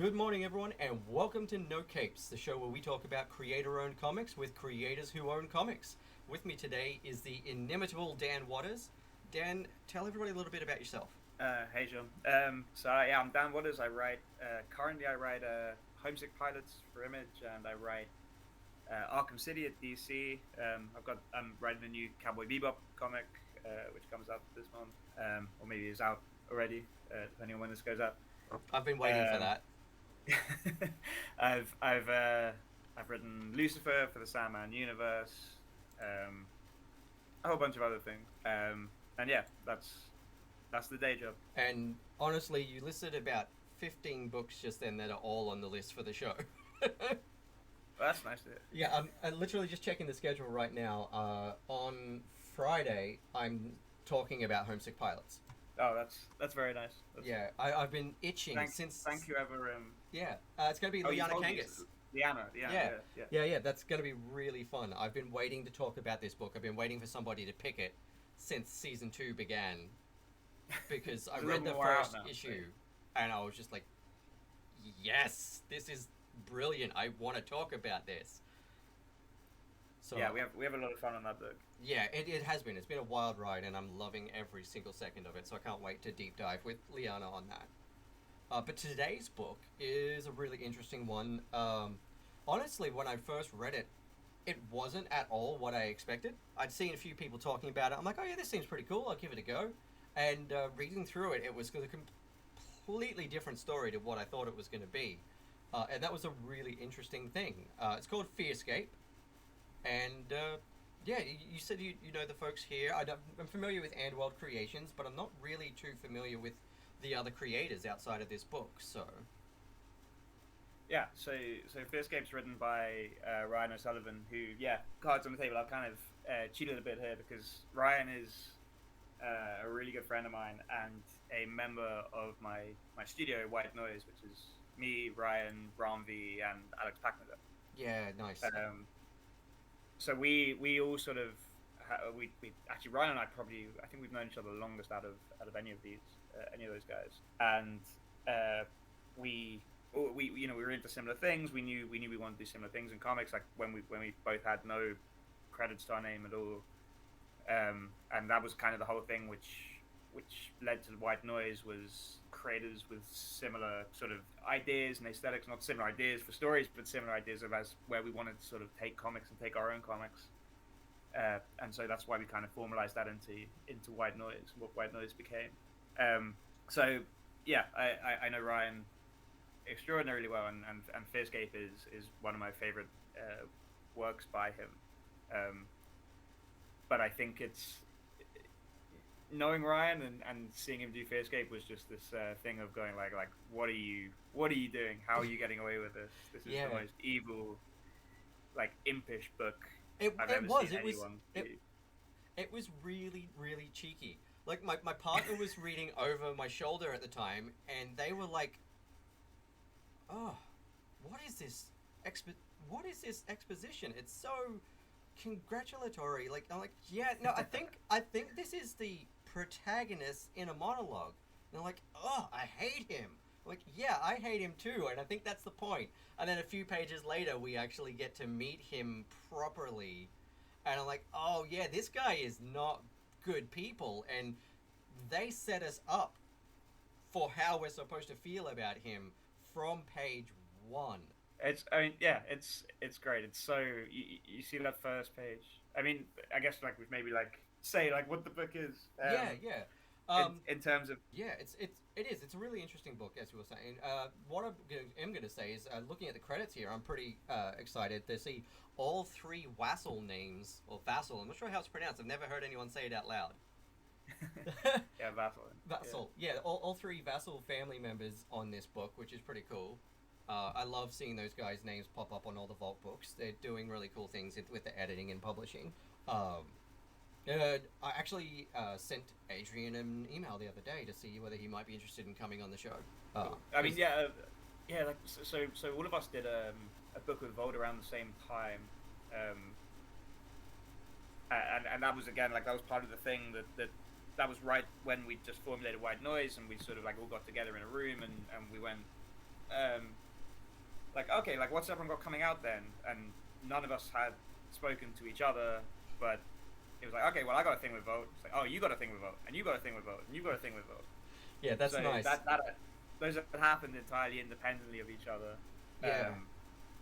Good morning, everyone, and welcome to No Capes, the show where we talk about creator-owned comics with creators who own comics. With me today is the inimitable Dan Waters. Dan, tell everybody a little bit about yourself. Hey John. I'm Dan Waters. Currently I write Homesick Pilots for Image, and I write Arkham City at DC. I'm writing a new Cowboy Bebop comic, which comes out this month, or maybe is out already, depending on when this goes out. I've been waiting for Um, that. I've written Lucifer for the Sandman universe, a whole bunch of other things. And yeah, that's the day job. And honestly, you listed about 15 books just then that are all on the list for the show. Well, that's nice to hear. Yeah, I'm literally just checking the schedule right now. On Friday, I'm talking about Homesick Pilots. Oh, that's very nice. Yeah, I've been itching Thank since. you ever. Yeah, it's going to be Oh, you Liana told me Kangas. Liana. Yeah, Yeah. yeah. That's going to be really fun. I've been waiting to talk about this book. I've been waiting for somebody to pick it since season 2 began because I It's a read little the more out first now. issue and I was just like, yes, this is brilliant. I want to talk about this. Yeah, So we have a lot of fun on that book. yeah, it has been. It's been a wild ride, and I'm loving every single second of it. So I can't wait to deep dive with Liana on that. But today's book is a really interesting one. Honestly, when I first read it, it wasn't at all what I expected. I'd seen a few people talking about it. I'm like, oh yeah, this seems pretty cool. I'll give it a go. And reading through it, it was a completely different story to what I thought it was going to be. And that was a really interesting thing. It's called Fearscape. And yeah, you said you know the folks here. I'm familiar with Andworld Creations, but I'm not really too familiar with the other creators outside of this book. So Yeah, so Fearscape's written by Ryan O'Sullivan, who, yeah, cards on the table. I've kind of cheated a bit here because Ryan is a really good friend of mine and a member of my studio, White Noise, which is me, Ryan, Ramvi, and Alex Packner. yeah, nice. So we all sort of we actually, Ryan and I, probably, I think we've known each other the longest out of any of those guys, and we we were into similar things. We knew we wanted to do similar things in comics, like when we both had no credits to our name at all. And that was kind of the whole thing, which led to the White Noise, was creators with similar sort of ideas and aesthetics, not similar ideas for stories, but similar ideas of as where we wanted to sort of take comics and take our own comics. And so that's why we kind of formalized that into White Noise, what White Noise became. So yeah, I know Ryan extraordinarily well, and Fearscape is one of my favorite works by him. Um, but I think it's knowing Ryan and seeing him do Fearscape was just this thing of going like what are you doing? How are you getting away with this? This is the Yeah, most evil, like impish book I've it ever was seen it was anyone it do. it was really cheeky. Like my partner was reading over my shoulder at the time, and they were like, "Oh, what is this what is this exposition? It's so congratulatory." Like I'm like, "Yeah, no, I think this is the protagonist in a monologue." And they're like, "Oh, I hate him." I'm like, "Yeah, I hate him too, and I think that's the point." And then a few pages later, we actually get to meet him properly, and I'm like, "Oh yeah, this guy is not good people," and they set us up for how we're supposed to feel about him from page 1. I mean, yeah, it's great. It's so you see that first page. I mean, I guess like we've maybe like say like what the book is. Yeah, yeah. In Um, in terms of yeah, it's a really interesting book, as you were saying. What am going to say is, looking at the credits here, I'm pretty excited to see all 3 Wassel names, or Vassal. I'm not sure how it's pronounced. I've never heard anyone say it out loud. yeah, Vaseline. Yeah. Vassal, yeah, all 3 Vassal family members on this book, which is pretty cool. I love seeing those guys' names pop up on all the Vault books. They're doing really cool things with the editing and publishing. Um, I actually sent Adrian an email the other day to see whether he might be interested in coming on the show. Cool. I mean, Because yeah, yeah. Like so all of us did a book with Vold around the same time, um, and that was again like that was part of the thing that was right when we just formulated White Noise, and we sort of like all got together in a room, and we went like, okay, like what's everyone got coming out then? And none of us had spoken to each other, but it was like, okay, well, I got a thing with Vote. It's like, oh, you got a thing with Vote, and you got a thing with Vote, and you got a thing with Vote. Yeah, that's so nice. Those have happened entirely independently of each other. Yeah.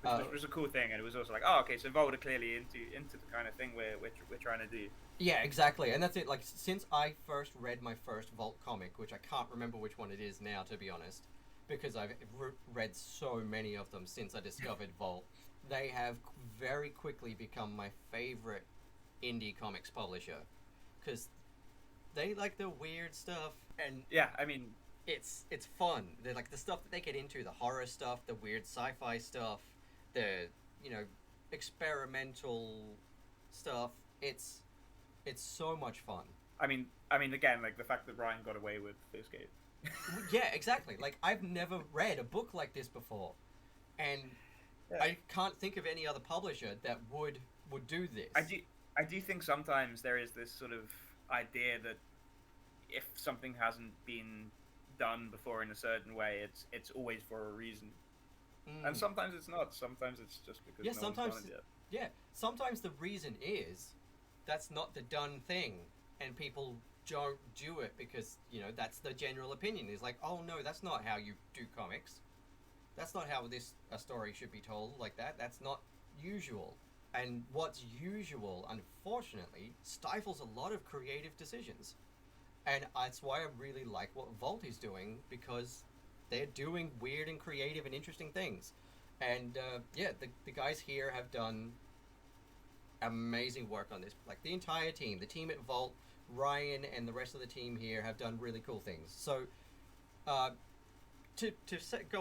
Which was a cool thing, and it was also like, oh, okay, so Vote are clearly into the kind of thing we're trying to do. Yeah, exactly, and that's it. Like, since I first read my first Vault comic, which I can't remember which one it is now, to be honest, because I've read so many of them since I discovered Vault, they have very quickly become my favorite indie comics publisher, because they like the weird stuff, and yeah, I mean, it's fun. They're like the stuff that they get into, the horror stuff, the weird sci-fi stuff, the experimental stuff. It's so much fun. I mean, again, like the fact that Ryan got away with Fearscape. Yeah, exactly. Like, I've never read a book like this before, and I can't think of any other publisher that would do this. I do think sometimes there is this sort of idea that if something hasn't been done before in a certain way, it's always for a reason. And sometimes it's not. Sometimes it's just because no one's done it yet. Yeah, sometimes the reason is that's not the done thing, and people don't do it because, that's the general opinion. Is like, oh no, that's not how you do comics. That's not how a story should be told like that. That's not usual. And what's usual, unfortunately, stifles a lot of creative decisions. And that's why I really like what Vault is doing, because they're doing weird and creative and interesting things. And the guys here have done amazing work on this. Like, the entire team, the team at Vault, Ryan and the rest of the team here have done really cool things. So, go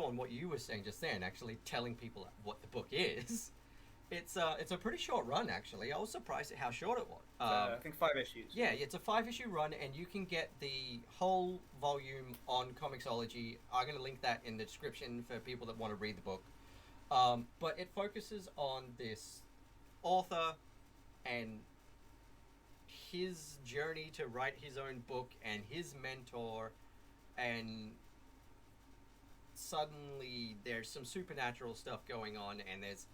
on what you were saying just then, actually telling people what the book is, it's a pretty short run, actually. I was surprised at how short it was. I think 5 issues. Yeah, it's a 5-issue run, and you can get the whole volume on Comixology. I'm going to link that in the description for people that want to read the book. But it focuses on this author and his journey to write his own book and his mentor, and suddenly there's some supernatural stuff going on, and there's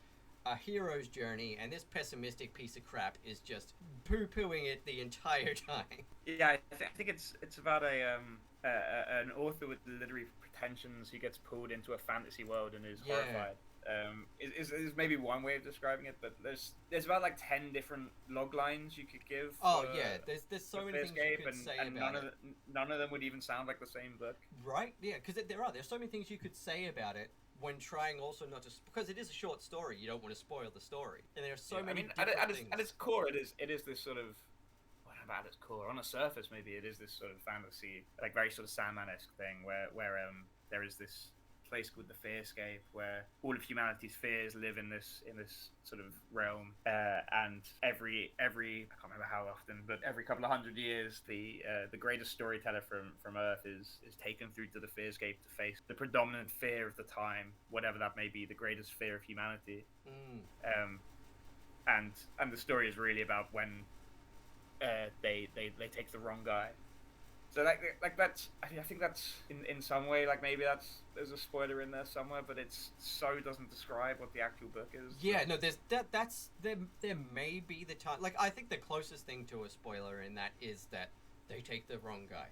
a hero's journey, and this pessimistic piece of crap is just poo-pooing it the entire time. Yeah, I think it's about an author with literary pretensions who gets pulled into a fantasy world and is horrified. Is maybe one way of describing it, but there's about like 10 different log lines you could give. There's so many things you could say about it. None of them would even sound like the same book. Right? Yeah, because there's so many things you could say about it when trying also not to, because it is a short story. You don't want to spoil the story, and there are so many. Things. At its core, it is this sort of. At its core, on the surface, maybe it is this sort of fantasy, like very sort of Sandman-esque thing, where there is this place called the Fearscape, where all of humanity's fears live in this sort of realm, and every I can't remember how often, but every couple of hundred years, the greatest storyteller from Earth is taken through to the Fearscape to face the predominant fear of the time, whatever that may be, the greatest fear of humanity. And the story is really about when they take the wrong guy. So like that's, I think that's in some way, like maybe there's a spoiler in there somewhere, but it's so doesn't describe what the actual book is. Yeah, no, there may be the time, like I think the closest thing to a spoiler in that is that they take the wrong guy.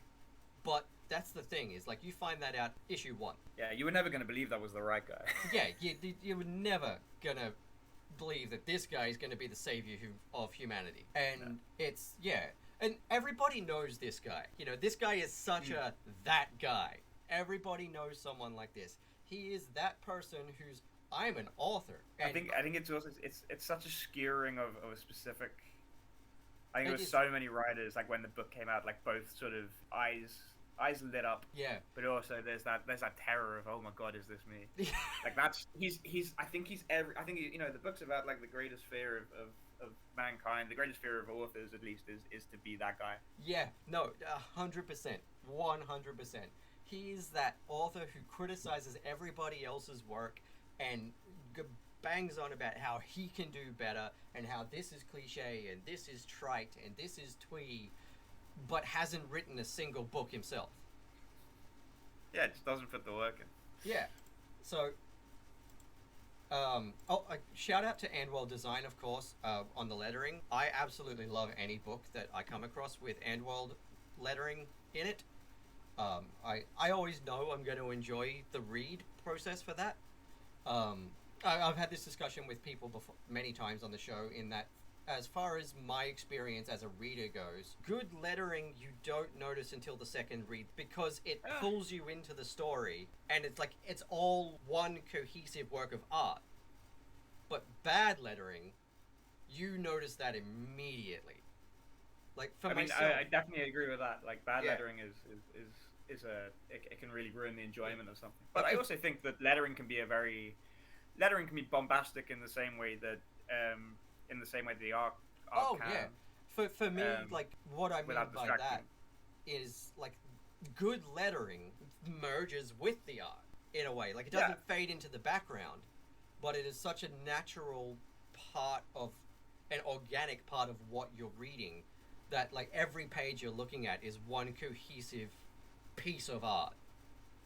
But that's the thing, is like you find that out issue 1. Yeah, you were never going to believe that was the right guy. Yeah, you were never going to believe that this guy is going to be the savior of humanity. And it's, and everybody knows this guy. This guy is such that guy. Everybody knows someone like this. He is that person who's, I'm an author. And I think it's also, it's such a skewering of a specific, I think there was so many writers, like when the book came out, like both sort of eyes lit up. Yeah. But also there's that terror of, oh my god, is this me? Like that's, I think the book's about like the greatest fear of mankind, the greatest fear of authors at least is to be that guy. Yeah, no, 100%, 100%. He's that author who criticizes everybody else's work and bangs on about how he can do better and how this is cliche and this is trite and this is twee, but hasn't written a single book himself. Yeah, it just doesn't put the work in. Yeah. So, shout out to Andwell Design, of course, on the lettering. I absolutely love any book that I come across with Andwell lettering in it. I always know I'm going to enjoy the read process for that. I've had this discussion with people before, many times on the show, in that as far as my experience as a reader goes, good lettering you don't notice until the second read because it pulls you into the story and it's like it's all one cohesive work of art. But bad lettering, you notice that immediately. Like for myself, I definitely agree with that. Like bad lettering is it can really ruin the enjoyment of something. But I also think that lettering can be bombastic in the same way that the art can. For me, like what I mean by that is like good lettering merges with the art in a way. Like it doesn't fade into the background, but it is such a natural part of an organic part of what you're reading that like every page you're looking at is one cohesive piece of art.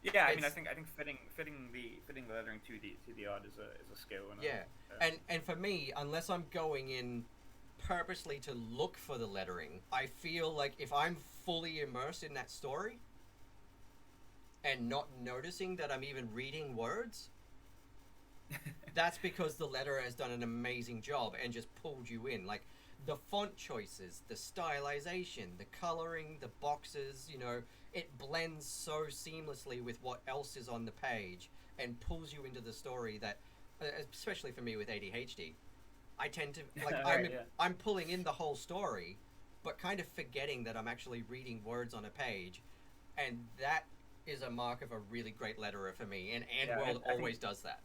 Yeah, I think fitting the lettering to the art is a skill. And for me, unless I'm going in purposely to look for the lettering, I feel like if I'm fully immersed in that story and not noticing that I'm even reading words, that's because the letterer has done an amazing job and just pulled you in. Like the font choices, the stylization, the coloring, the boxes, it blends so seamlessly with what else is on the page and pulls you into the story that, especially for me with ADHD, I tend to, like, I'm pulling in the whole story, but kind of forgetting that I'm actually reading words on a page, and that is a mark of a really great letterer for me, and Andworld always does that.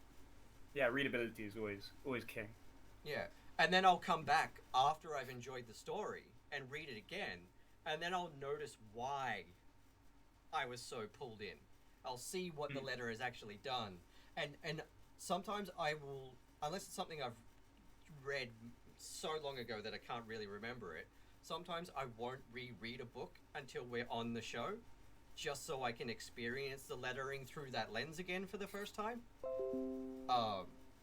Yeah, readability is always king. Yeah, and then I'll come back after I've enjoyed the story and read it again, and then I'll notice why I was so pulled in. I'll see what the letter has actually done, and sometimes I will, unless it's something I've read so long ago that I can't really remember it, sometimes I won't reread a book until we're on the show, just so I can experience the lettering through that lens again for the first time.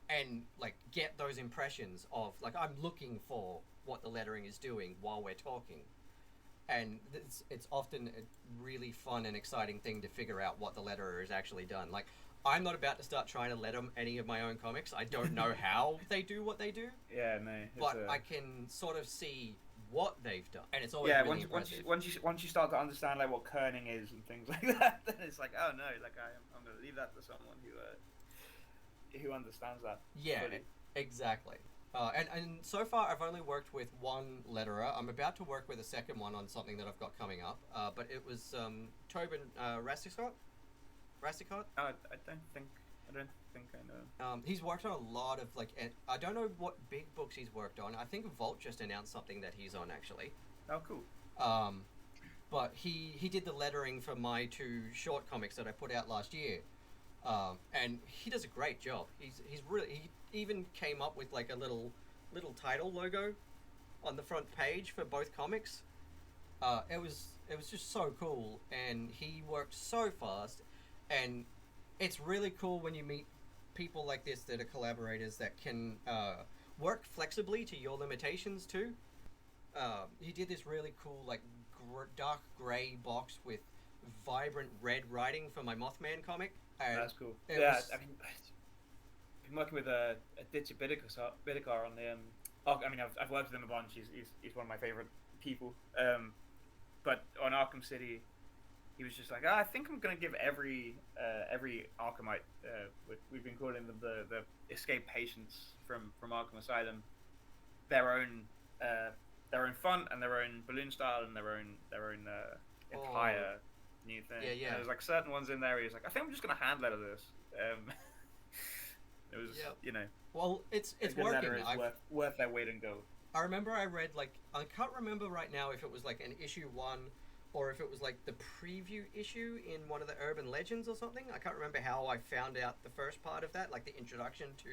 And like get those impressions of like I'm looking for what the lettering is doing while we're talking. And it's often a really fun and exciting thing to figure out what the letterer has actually done. Like, I'm not about to start trying to letter any of my own comics. I don't know how they do what they do. Yeah, no. But I can sort of see what they've done, and it's always really impressive. Once you start to understand like what kerning is and things like that, then it's like, oh no, like I'm going to leave that to someone who understands that. Yeah, fully. Exactly. And so far, I've only worked with one letterer. I'm about to work with a second one on something that I've got coming up. But it was Tobin Rasicot. I don't think I know. He's worked on a lot of like. I don't know what big books he's worked on. I think Vault just announced something that he's on actually. Oh, cool. But he did the lettering for my 2 short comics that I put out last year. And he does a great job. He's really, he even came up with like a little title logo on the front page for both comics. It was just so cool, and he worked so fast, and it's really cool when you meet people like this that are collaborators that can work flexibly to your limitations too. He did this really cool like dark gray box with vibrant red writing for my Mothman comic. That's cool. Yeah, I mean, I've been working with Aditya Bidikar on the. I've worked with him a bunch. He's one of my favorite people. But on Arkham City, he was just like, I think I'm gonna give every Arkhamite, we've been calling them the escaped patients from Arkham Asylum, their own font and their own balloon style and their own entire new thing. Yeah. And there's like certain ones in there. He was like, I think I'm just gonna hand letter this. It was, Well, it's working. Worth their weight in gold. I remember I read I can't remember right now if it was like an issue 1 or if it was like the preview issue in one of the Urban Legends or something. I can't remember how I found out the first part of that, like the introduction to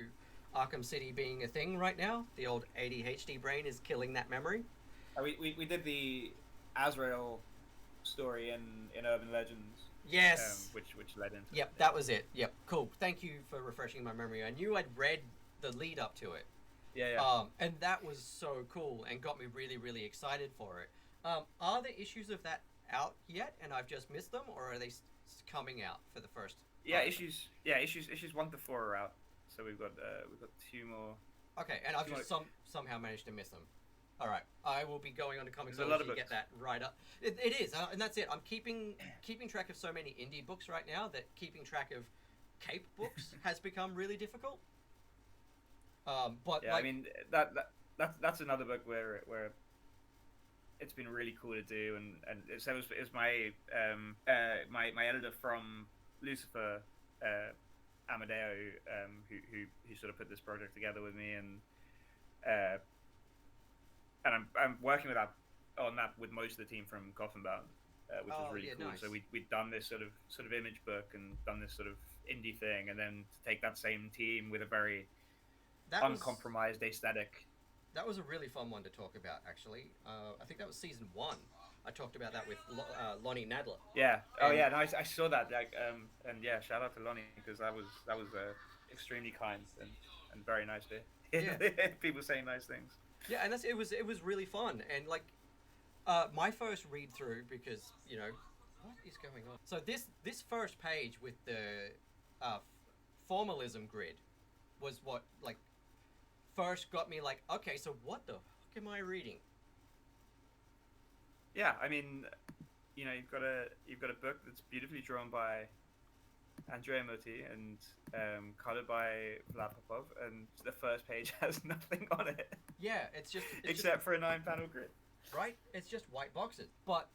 Arkham City being a thing right now. The old ADHD brain is killing that memory. We did the Azrael story in Urban Legends, Yes. which led into. Yep, that was it. Yep, cool. Thank you for refreshing my memory. I knew I'd read the lead up to it. Yeah. And that was so cool and got me really, really excited for it. Are the issues of that out yet, and I've just missed them, or are they coming out for the first? Issues 1 to 4 are out. So we've got 2 more. Okay, and I've just somehow managed to miss them. All right, I will be going on to Comicsology to get that right up. It is, and that's it. I'm keeping track of so many indie books right now that keeping track of Cape books has become really difficult. But yeah, I mean that's another book where it's been really cool to do, and so it was my my editor from Lucifer, Amadeo, who sort of put this project together with me, and I'm working on that with most of the team from Coffin Bound, which was really cool. Nice. So we'd done this sort of image book and done this sort of indie thing, and then to take that same team with a very uncompromised aesthetic. That was a really fun one to talk about, actually. I think that was season 1. I talked about that with Lonnie Nadler. Yeah. Oh, yeah. No, I saw that. Like, and yeah, shout out to Lonnie, because that was extremely kind and very nice to hear people saying nice things. Yeah, and it was really fun, and like my first read through, because what is going on? So this first page with the formalism grid was what like first got me like, okay, so what the fuck am I reading? Yeah, I mean, you've got a book that's beautifully drawn by Andrea Mutti and colored by Vlad Popov, and the first page has nothing on it. Yeah, it's except for a 9-panel grid. Right? It's just white boxes. But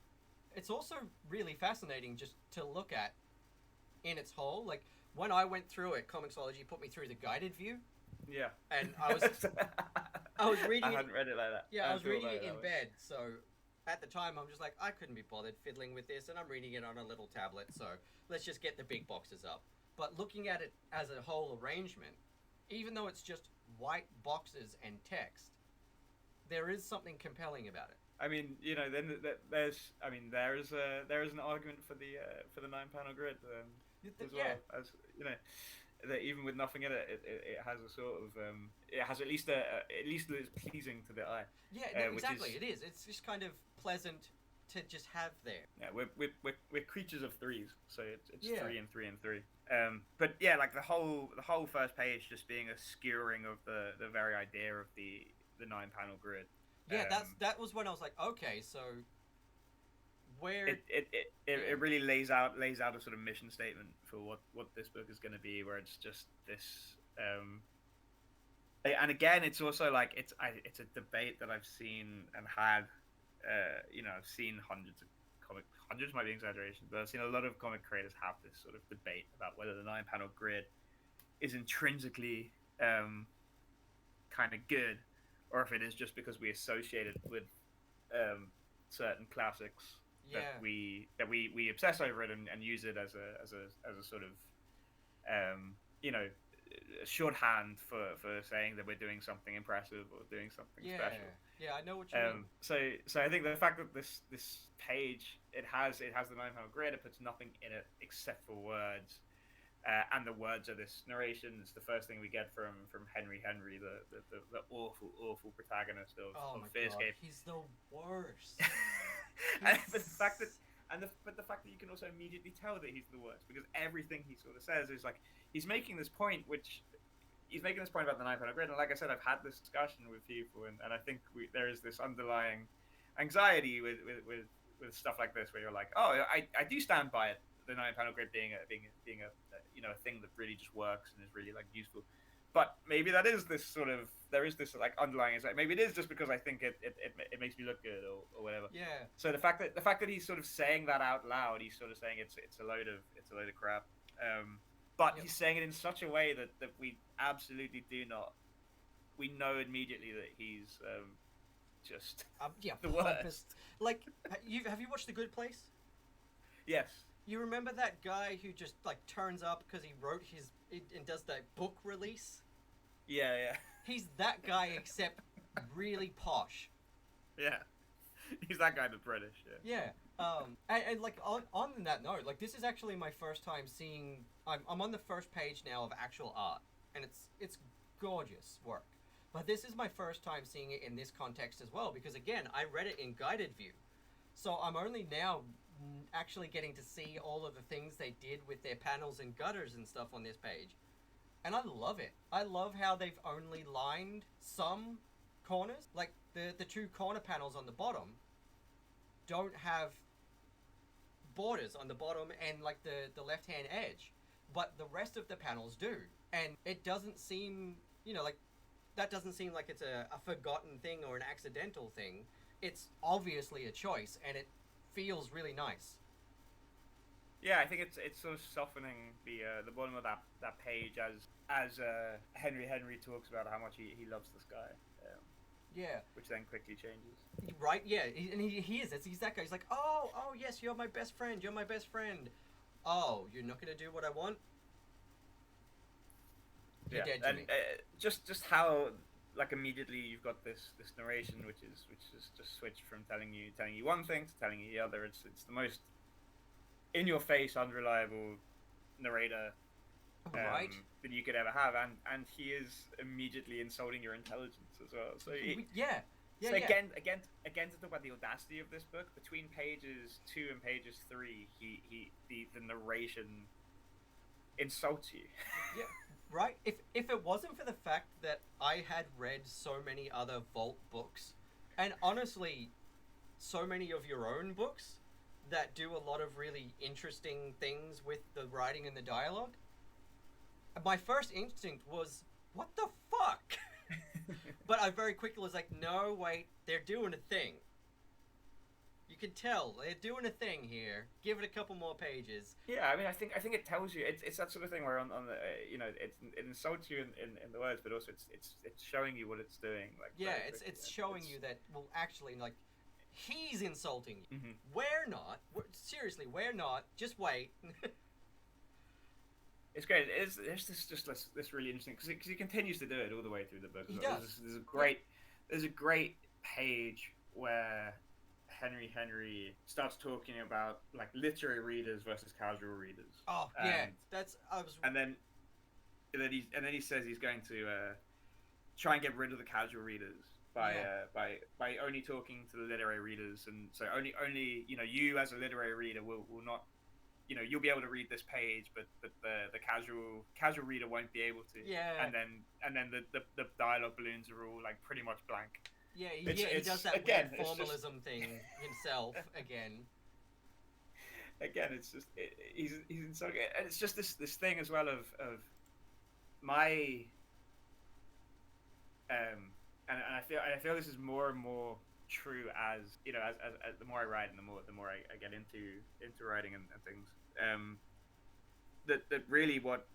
it's also really fascinating just to look at in its whole. Like, when I went through it, Comixology put me through the guided view. Yeah. And I was reading I hadn't read it like that. Yeah, I was reading it in bed, so at the time I'm just like, I couldn't be bothered fiddling with this, and I'm reading it on a little tablet, so let's just get the big boxes up. But looking at it as a whole arrangement, even though it's just white boxes and text, there is something compelling about it. I mean, then there is an argument for the 9-panel grid as well, as that even with nothing in it, it has a sort of it has at least it's pleasing to the eye. Yeah, exactly. It is. It's just kind of pleasant to just have there. Yeah, we're creatures of threes, so it's 3 and 3 and 3. But yeah, like the whole first page just being a skewering of the very idea of the 9-panel grid. Yeah, that was when I was like, okay, so where it really lays out a sort of mission statement for what this book is going to be, where it's just this. And again, it's also like it's a debate that I've seen and had. I've seen hundreds might be an exaggeration, but I've seen a lot of comic creators have this sort of debate about whether the 9-panel grid is intrinsically kind of good, or if it is just because we associate it with certain classics that we obsess over it and use it as a sort of shorthand for saying that we're doing something impressive or doing something special. Yeah, I know what you mean. So I think the fact that this page it has the 9-panel grid, it puts nothing in it except for words, and the words are this narration. It's the first thing we get from Henry, the awful protagonist of Fearscape. He's the worst. But the fact that you can also immediately tell that he's the worst, because everything he sort of says is like he's making this point about the 9-panel grid, and like I said, I've had this discussion with people, and I think there is this underlying anxiety with stuff like this, where you're like, oh, I do stand by it, the 9-panel grid being a thing that really just works and is really like useful. But maybe there is this like underlying anxiety. Maybe it is just because I think it makes me look good or whatever. Yeah. So the fact that he's sort of saying that out loud, he's sort of saying it's a load of crap. But he's saying it in such a way that we absolutely do not. We know immediately that he's just the worst. Like, have you watched The Good Place? Yes. You remember that guy who just like turns up because he wrote and does the book release? Yeah. He's that guy, except really posh. Yeah. He's that guy, but British. Yeah. And like on that note, like this is actually my first time seeing. I'm on the first page now of actual art, and it's gorgeous work. But this is my first time seeing it in this context as well, because again, I read it in guided view, so I'm only now actually getting to see all of the things they did with their panels and gutters and stuff on this page, and I love it. I love how they've only lined some corners, like the two corner panels on the bottom don't have borders on the bottom and like the left hand edge, but the rest of the panels do, and it doesn't seem, like that doesn't seem like it's a forgotten thing or an accidental thing. It's obviously a choice, and it feels really nice. Yeah, I think it's sort of softening the bottom of that page as Henry talks about how much he loves this guy. Yeah. Which then quickly changes. Right, yeah. He is. He's that guy. He's like, oh, yes, you're my best friend. You're my best friend. Oh, you're not going to do what I want? You're dead to me. Just how, like, immediately you've got this narration, which is just switched from telling you one thing to telling you the other. It's the most in-your-face, unreliable narrator right. that you could ever have, and he is immediately insulting your intelligence as well. So again to talk about the audacity of this book, between pages 2 and pages 3, the narration insults you. Yeah, right. If it wasn't for the fact that I had read so many other Vault books, and honestly, so many of your own books that do a lot of really interesting things with the writing and the dialogue, my first instinct was, what the fuck? But I very quickly was like, no, wait, they're doing a thing. You can tell they're doing a thing here. Give it a couple more pages. Yeah, I mean, I think it tells you, it's that sort of thing where on the it insults you in the words, but also it's showing you what it's doing. Like, yeah, it's showing you that, well, actually, like, he's insulting you. Mm-hmm. We're not. Seriously, we're not. Just wait. It's great. There's this really interesting, because he continues to do it all the way through the book. He does. There's a great page where Henry starts talking about like literary readers versus casual readers. Oh, yeah, and then he says he's going to try and get rid of the casual readers by only talking to the literary readers, and so only you as a literary reader will not. You'll be able to read this page, but the casual reader won't be able to. Yeah. And then the dialogue balloons are all like pretty much blank. Yeah, he does that weird formalism thing himself again. Again, it's just he's so good, and it's just this thing as well of my and I feel this is more and more true as as the more I write and the more I get into writing and things. That really what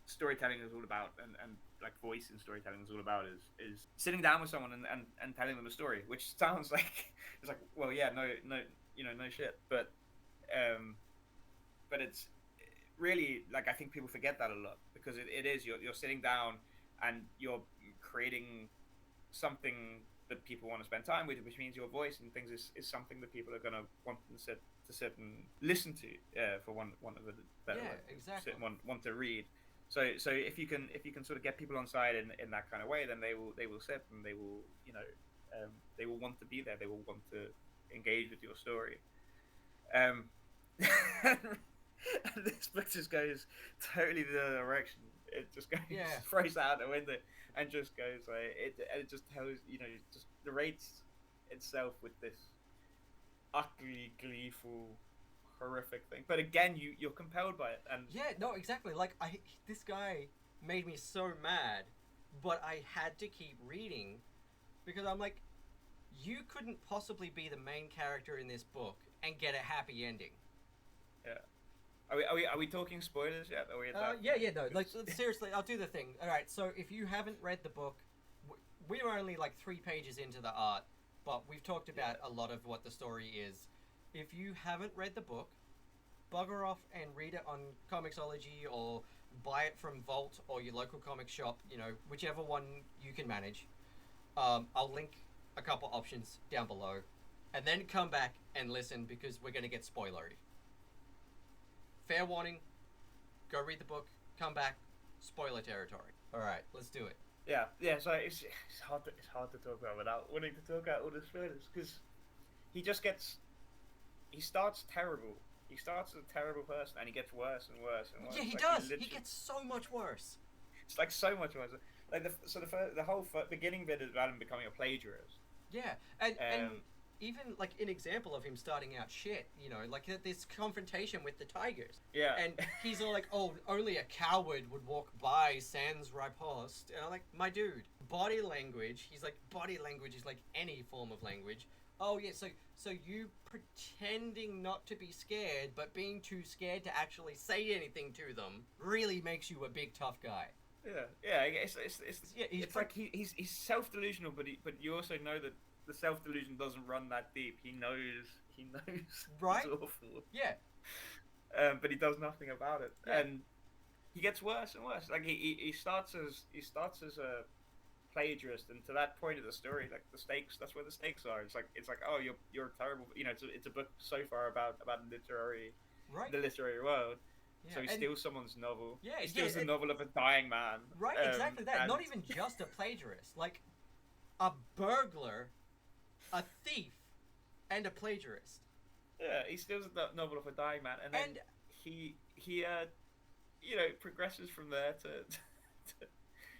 storytelling is all about, and like voice in storytelling is all about is sitting down with someone and telling them a story, which sounds like it's like, well, yeah, no shit, but it's really, like, I think people forget that a lot, because it is you're sitting down and you're creating something that people want to spend time with, which means your voice and things is something that people are going to want to sit and listen to, for one of the better word. Exactly. Want to read. So if you can sort of get people on side in that kind of way, then they will sit, and they will they will want to be there. They will want to engage with your story. And this book just goes totally the other direction. It just goes, throws that out the window, and just goes like it just tells, just narrates itself with this utterly gleeful, horrific thing. But again, you're compelled by it, and exactly. Like, this guy made me so mad, but I had to keep reading, because I'm like, you couldn't possibly be the main character in this book and get a happy ending. Yeah. Are we talking spoilers yet? Are we at that? No. Like, seriously, I'll do the thing. All right, so if you haven't read the book, we're only like 3 pages into the art, but we've talked about a lot of what the story is. If you haven't read the book, bugger off and read it on Comixology, or buy it from Vault or your local comic shop, whichever one you can manage. I'll link a couple options down below, and then come back and listen because we're gonna get spoilery. Fair warning. Go read the book. Come back. Spoiler territory. All right, let's do it. Yeah. So it's hard to talk about without wanting to talk about all the spoilers, because he starts terrible. He starts as a terrible person, and he gets worse and worse and worse. Yeah, he like, does. He gets so much worse. It's like so much worse. Like the whole beginning bit is about him becoming a plagiarist. Yeah, and even like an example of him starting out shit, you know, like this confrontation with the tigers. Yeah. And he's all like, "Oh, only a coward would walk by sans riposte." And I'm like, "My dude, body language." He's like, "Body language is like any form of language." Oh yeah, so you pretending not to be scared, but being too scared to actually say anything to them really makes you a big tough guy. Yeah. It's like he's self-delusional, but you also know that the self-delusion doesn't run that deep. He knows right? It's awful. Yeah. But he does nothing about it, yeah. and he gets worse and worse. Like he starts as a plagiarist, and to that point of the story, like that's where the stakes are. It's like oh, you're terrible. You know, it's a book so far about the literary world. Yeah, so he steals someone's novel. Yeah, he steals the novel of a dying man. Right, exactly that. Not even just a plagiarist, like a burglar, a thief, and a plagiarist. Yeah, he steals the novel of a dying man, and then he progresses from there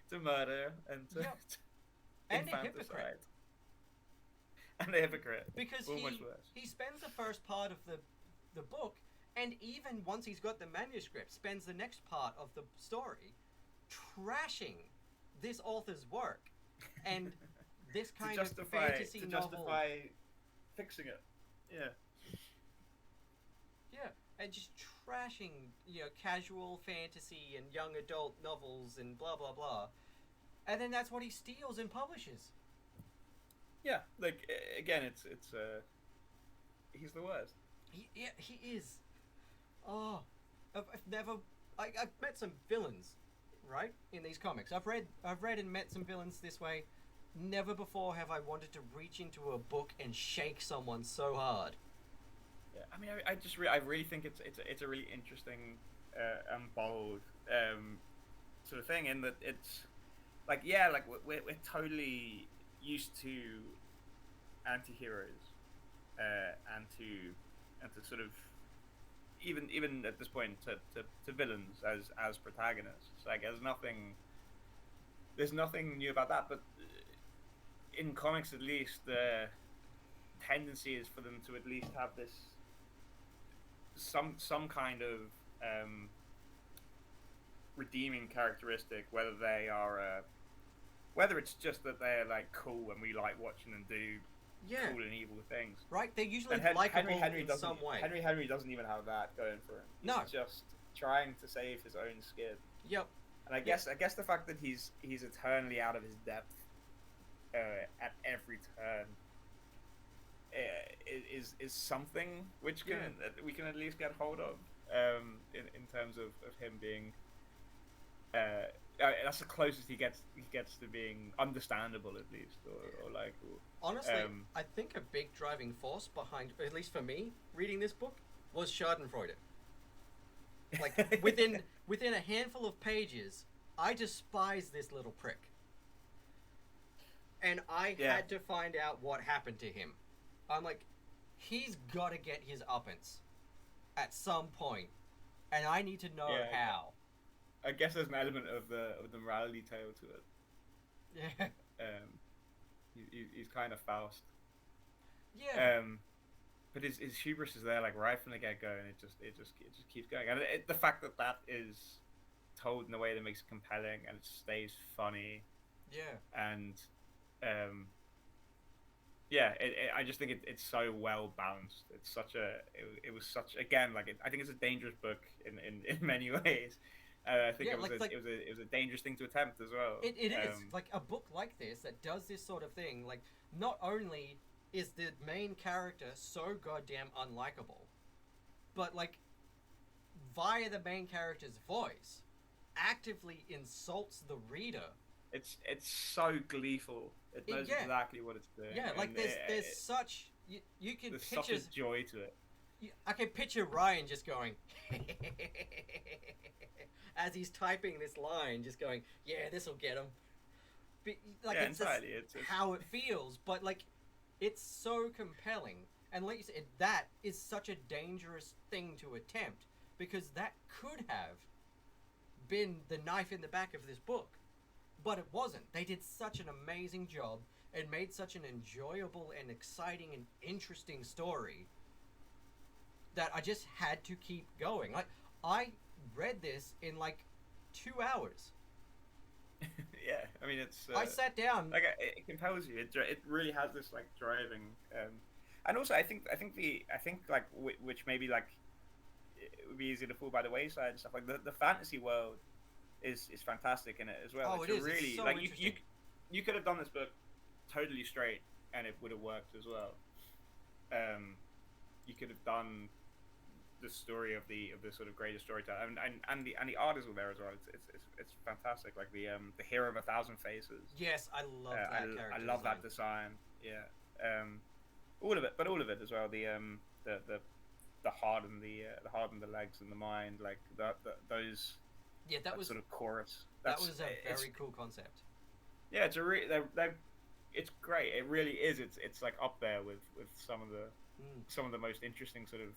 to murder and to and a hypocrite. And a hypocrite. Because he spends the first part of the book, and even once he's got the manuscript, spends the next part of the story trashing this author's work and this kind of fantasy novel. To justify fixing it. Yeah. Yeah, and just trashing, casual fantasy and young adult novels and blah, blah, blah. And then that's what he steals and publishes. Yeah, like, again, it's he's the worst. He is. Oh, I've met some villains, right, in these comics. I've read and met some villains this way. Never before have I wanted to reach into a book and shake someone so hard. Yeah, I mean, I really think it's a really interesting and bold sort of thing, in that it's like, yeah, like we're totally used to anti-heroes and to sort of even at this point to villains as protagonists. Like there's nothing new about that, but in comics at least, the tendency is for them to at least have this some kind of redeeming characteristic, whether they are whether it's just that they're like cool and we like watching them do cool and evil things. Right, they're usually likable in some way. Henry doesn't even have that going for him. He's just trying to save his own skin. Yep. And I guess the fact that he's eternally out of his depth at every turn is something which we can at least get hold of in terms of him being that's the closest he gets to being understandable, at least, or likable. Honestly, I think a big driving force behind, at least for me, reading this book was Schadenfreude. Like within a handful of pages, I despise this little prick. And I had to find out what happened to him. I'm like, he's got to get his uppance at some point, and I need to know how. I guess there's an element of the morality tale to it. Yeah. He's kind of Faust. Yeah. But his hubris is there, like, right from the get-go, and it just keeps going. And the fact that is told in a way that makes it compelling and it stays funny. Yeah. And I just think it's so well balanced. It's such it was such, again, like, I think it's a dangerous book in many ways. I think it was a dangerous thing to attempt as well. It is like a book like this that does this sort of thing. Like, not only is the main character so goddamn unlikable, but like via the main character's voice, actively insults the reader. It's so gleeful. It knows exactly what it's doing. Yeah, like there's such you can There's picture. such a joy to it. I can picture Ryan just going as he's typing this line, just going, "Yeah, this will get him." Like Yeah, it's just entirely. It's how it feels, but like it's so compelling, and like you said, that is such a dangerous thing to attempt because that could have been the knife in the back of this book, but it wasn't. They did such an amazing job and made such an enjoyable and exciting and interesting story that I just had to keep going. Like I read this in like 2 hours. yeah, I mean, it's. I sat down. Like it compels you. It really has this like driving, and also I think like which maybe like it would be easy to fall by the wayside and stuff like the fantasy world is fantastic in it as well. Oh, It's it is. really It's so like interesting. you could have done this book totally straight and it would have worked as well. You could have done the story of the sort of greatest storyteller, and the art is all there as well. It's fantastic. Like the hero of 1,000 faces. Yes, I love that character. I love that design. Yeah, all of it, but all of it as well. The heart and the legs and the mind, like those. Yeah, that was sort of chorus. that was a very cool concept. Yeah, it's it's great. It really is. It's like up there with some of the most interesting sort of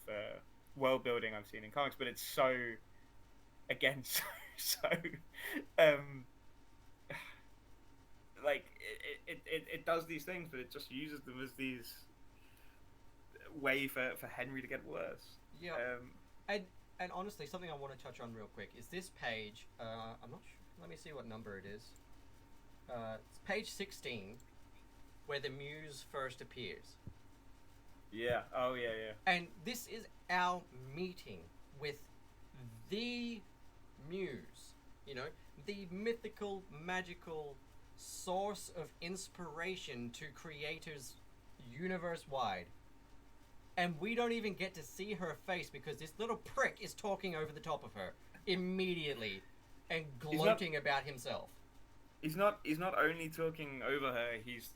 world building I've seen in comics. But it's so, again, so like it does these things, but it just uses them as these way for Henry to get worse. Yeah, and honestly, something I want to touch on real quick is this page. I'm not sure. Let me see what number it is. It's page 16, where the Muse first appears. Yeah. Oh yeah, yeah. And this is our meeting with the Muse. You know, the mythical, magical source of inspiration to creators universe-wide. And we don't even get to see her face because this little prick is talking over the top of her immediately and gloating about himself. He's not only talking over her. He's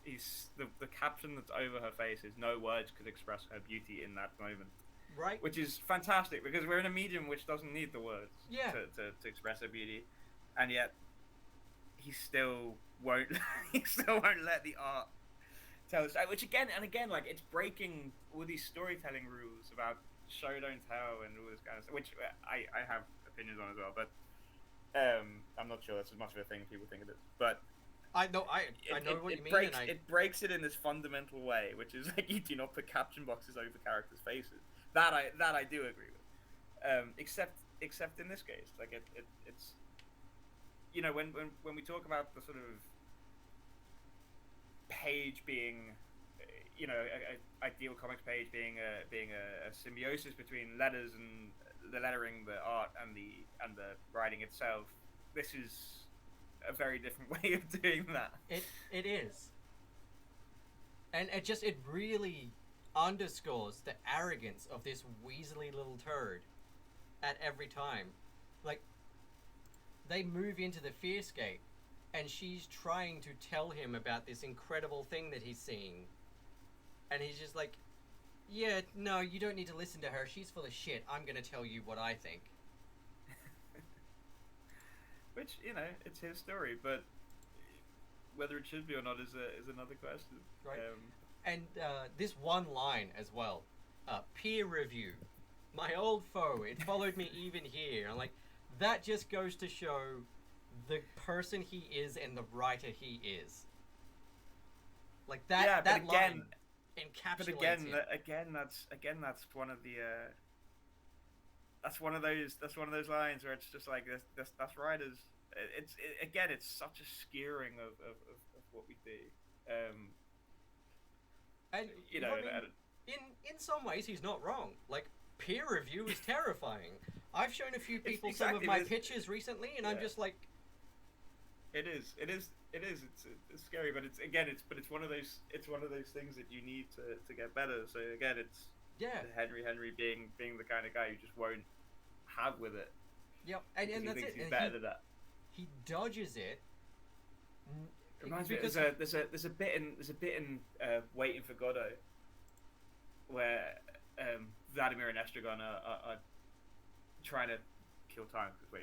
the caption that's over her face is no words could express her beauty in that moment. Right. Which is fantastic because we're in a medium which doesn't need the words to express her beauty, and yet he still won't let the art tell us. Which again like it's breaking all these storytelling rules about show don't tell and all this kind of stuff, which I have opinions on as well, but I'm not sure that's as much of a thing as people think it is. But I know what you mean. It breaks it in this fundamental way, which is like you do not put caption boxes over characters' faces. That I do agree with. Except in this case, like it's you know when we talk about the sort of page being, you know, a ideal comics page being a symbiosis between letters and the lettering, the art, and the writing itself. This is a very different way of doing that. It is, and it really underscores the arrogance of this weaselly little turd at every time. Like, they move into the Fearscape, and she's trying to tell him about this incredible thing that he's seeing, and he's just like, yeah, no, you don't need to listen to her. She's full of shit. I'm gonna tell you what I think. Which, you know, it's his story, but whether it should be or not is another question. Right. And this one line as well, peer review. My old foe, it followed me even here. I'm like, that just goes to show the person he is and the writer he is. Like that. Yeah, that but again, line encapsulates but again, it. that's one of the that's one of those lines where it's just like that's writers. It's such a skewering of what we do. And you know, I mean, in some ways he's not wrong. Like, peer review is terrifying. I've shown a few people some of my pitches recently, and I'm just like, it is. It's scary, but it's one of those things that you need to get better. So again, it's Henry being the kind of guy you just won't have with it. Yep, and that's it. He's better than that. He dodges it. Reminds me, there's a bit in Waiting for Godot, where Vladimir and Estragon are trying to kill time because they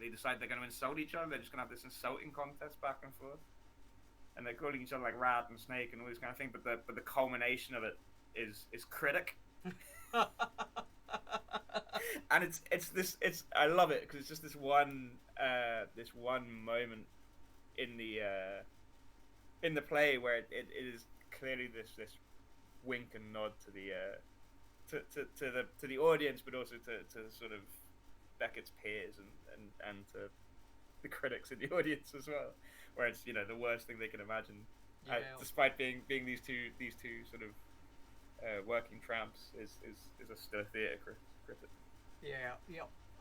decide they're going to insult each other. They're just going to have this insulting contest back and forth, and they're calling each other like rat and snake and all this kind of thing. But the culmination of it is critic. And it's I love it because it's just this one moment in the play where it is clearly this wink and nod to the audience, but also to sort of Beckett's peers and to the critics in the audience as well, where it's the worst thing they can imagine, despite being these two sort of working tramps is still a theatre critic. Yeah,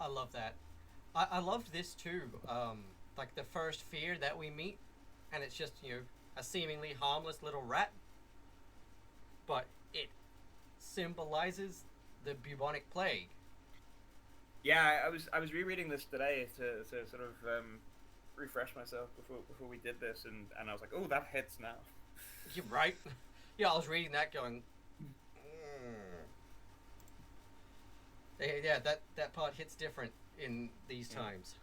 I love that. I loved this too. Like the first fear that we meet, and it's just a seemingly harmless little rat, but it symbolizes the bubonic plague. Yeah, I was rereading this today to sort of refresh myself before we did this, and I was like, oh, that hits now. You're right. Yeah, I was reading that going. Yeah, that part hits different in these times.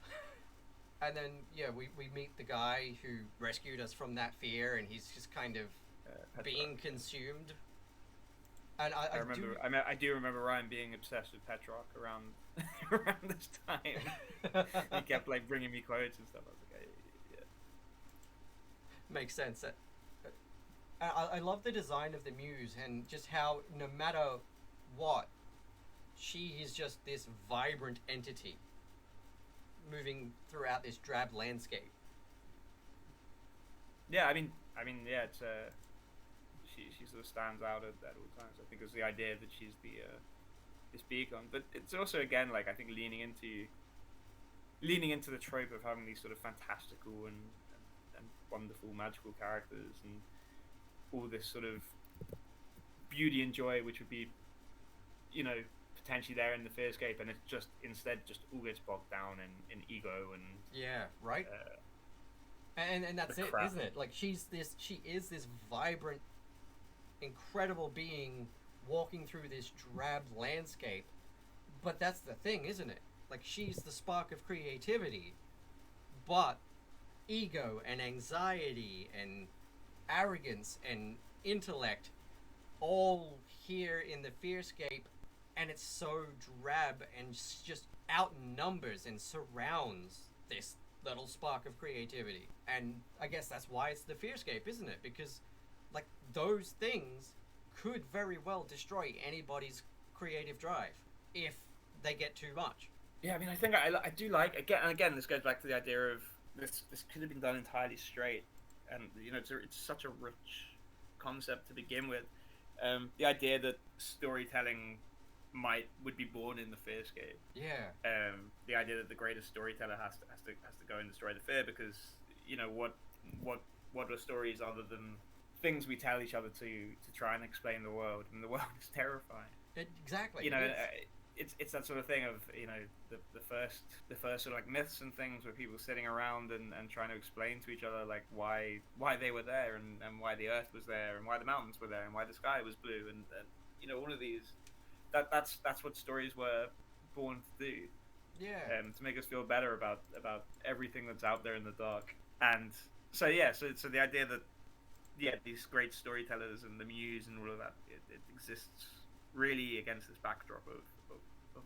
And then we meet the guy who rescued us from that fear, and he's just kind of being consumed. And I do remember Ryan being obsessed with Petrarch around this time. He kept like bringing me quotes and stuff. I was like, yeah. Makes sense. I love the design of the muse and just how no matter what, she is just this vibrant entity moving throughout this drab landscape. Yeah, I mean, yeah, it's she sort of stands out at all times. I think it's the idea that she's this beacon, but it's also again like I think leaning into the trope of having these sort of fantastical and wonderful magical characters and all this sort of beauty and joy, which would be, potentially there in the Fearscape, and it's just instead just all gets bogged down in ego and right. And that's it, crap. Isn't it? Like she is this vibrant, incredible being walking through this drab landscape, but that's the thing, isn't it? Like she's the spark of creativity, but ego and anxiety and arrogance and intellect all here in the Fearscape, and it's so drab and just outnumbers and surrounds this little spark of creativity. And I guess that's why it's the Fearscape, isn't it? Because like those things could very well destroy anybody's creative drive if they get too much. Yeah, I mean, I think I do like again. This goes back to the idea of this could have been done entirely straight, and it's such a rich concept to begin with. The idea that storytelling would be born in the Fearscape. Yeah. The idea that the greatest storyteller has to go and destroy the fear, because what are stories other than things we tell each other to try and explain the world, and the world is terrifying. Exactly. It's that sort of thing of the first sort of like myths and things where people sitting around and trying to explain to each other like why they were there and why the earth was there and why the mountains were there and why the sky was blue and all of these that's what stories were born to do. Yeah. To make us feel better about everything that's out there in the dark. And so the idea that these great storytellers and the muse and all of that it exists really against this backdrop of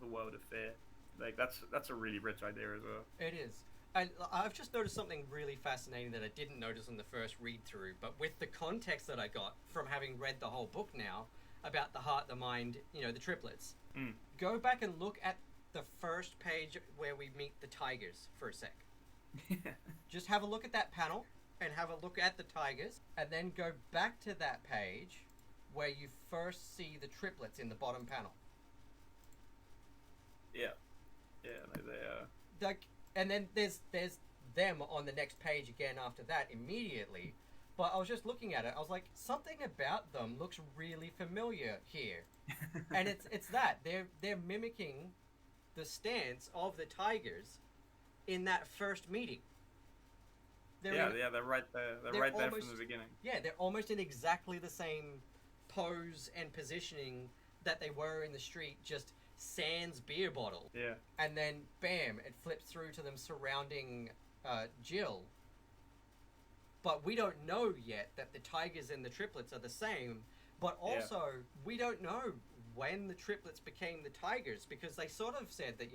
the world of fear. Like that's a really rich idea as well. It is. And I've just noticed something really fascinating that I didn't notice on the first read through, but with the context that I got from having read the whole book now about the heart, the mind, the triplets. Go back and look at the first page where we meet the tigers for a sec. Just have a look at that panel and have a look at the tigers, and then go back to that page where you first see the triplets in the bottom panel. Yeah, no, they like, and then there's them on the next page again after that immediately. But I was just looking at it. I was like, something about them looks really familiar here, and it's that they're mimicking the stance of the tigers in that first meeting. They're right there. They're right there from the beginning. Yeah, they're almost in exactly the same pose and positioning that they were in the street just sans beer bottle. Yeah. And then, bam, it flips through to them surrounding Jill. But we don't know yet that the tigers and the triplets are the same. But also, we don't know when the triplets became the tigers, because they sort of said that,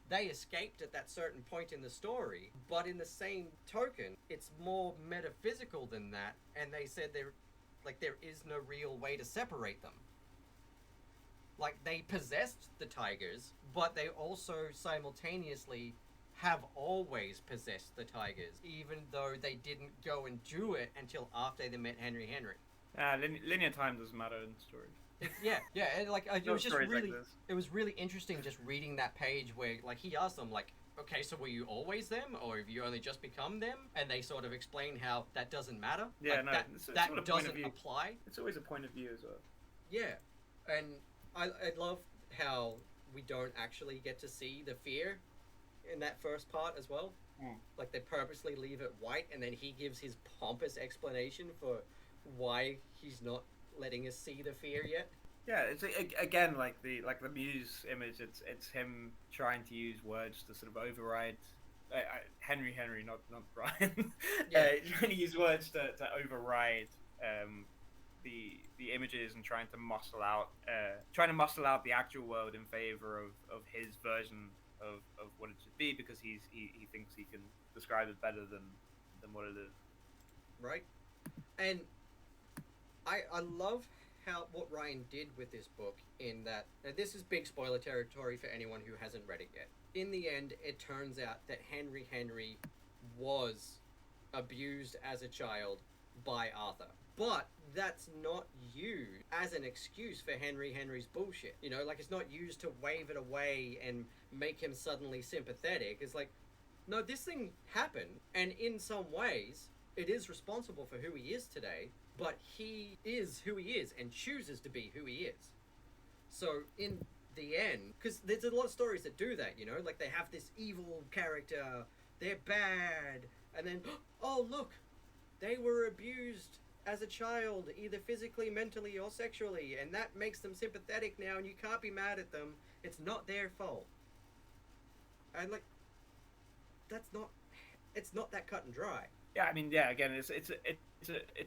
they escaped at that certain point in the story. But in the same token, it's more metaphysical than that. And they said there is no real way to separate them. Like, they possessed the tigers, but they also simultaneously have always possessed the tigers, even though they didn't go and do it until after they met Henry. Linear time doesn't matter in stories. And it was just really, like it was really interesting just reading that page where, like, he asked them, like, okay, so were you always them, or have you only just become them? And they sort of explain how that doesn't matter. Yeah, like, no, that doesn't apply. It's always a point of view as well. Yeah, and I love how we don't actually get to see the fear in that first part as well. Like, they purposely leave it white, and then he gives his pompous explanation for why he's not letting us see the fear yet. Yeah, it's again like the Muse image. It's him trying to use words to sort of override Henry, not Brian. Trying to use words to override the images and trying to muscle out the actual world in favor of his version of what it should be, because he thinks he can describe it better than what it is. Right. And I love what Ryan did with this book, in that, and this is big spoiler territory for anyone who hasn't read it yet. In the end, it turns out that Henry was abused as a child by Arthur. But that's not used as an excuse for Henry's bullshit. It's not used to wave it away and make him suddenly sympathetic. It's like, no, this thing happened, and in some ways, it is responsible for who he is today, but he is who he is and chooses to be who he is. So in the end, because there's a lot of stories that do that, like they have this evil character, they're bad, and then, oh look, they were abused as a child, either physically, mentally, or sexually, and that makes them sympathetic now, and you can't be mad at them. It's not their fault. And it's not that cut and dry. Yeah, I mean, again, it's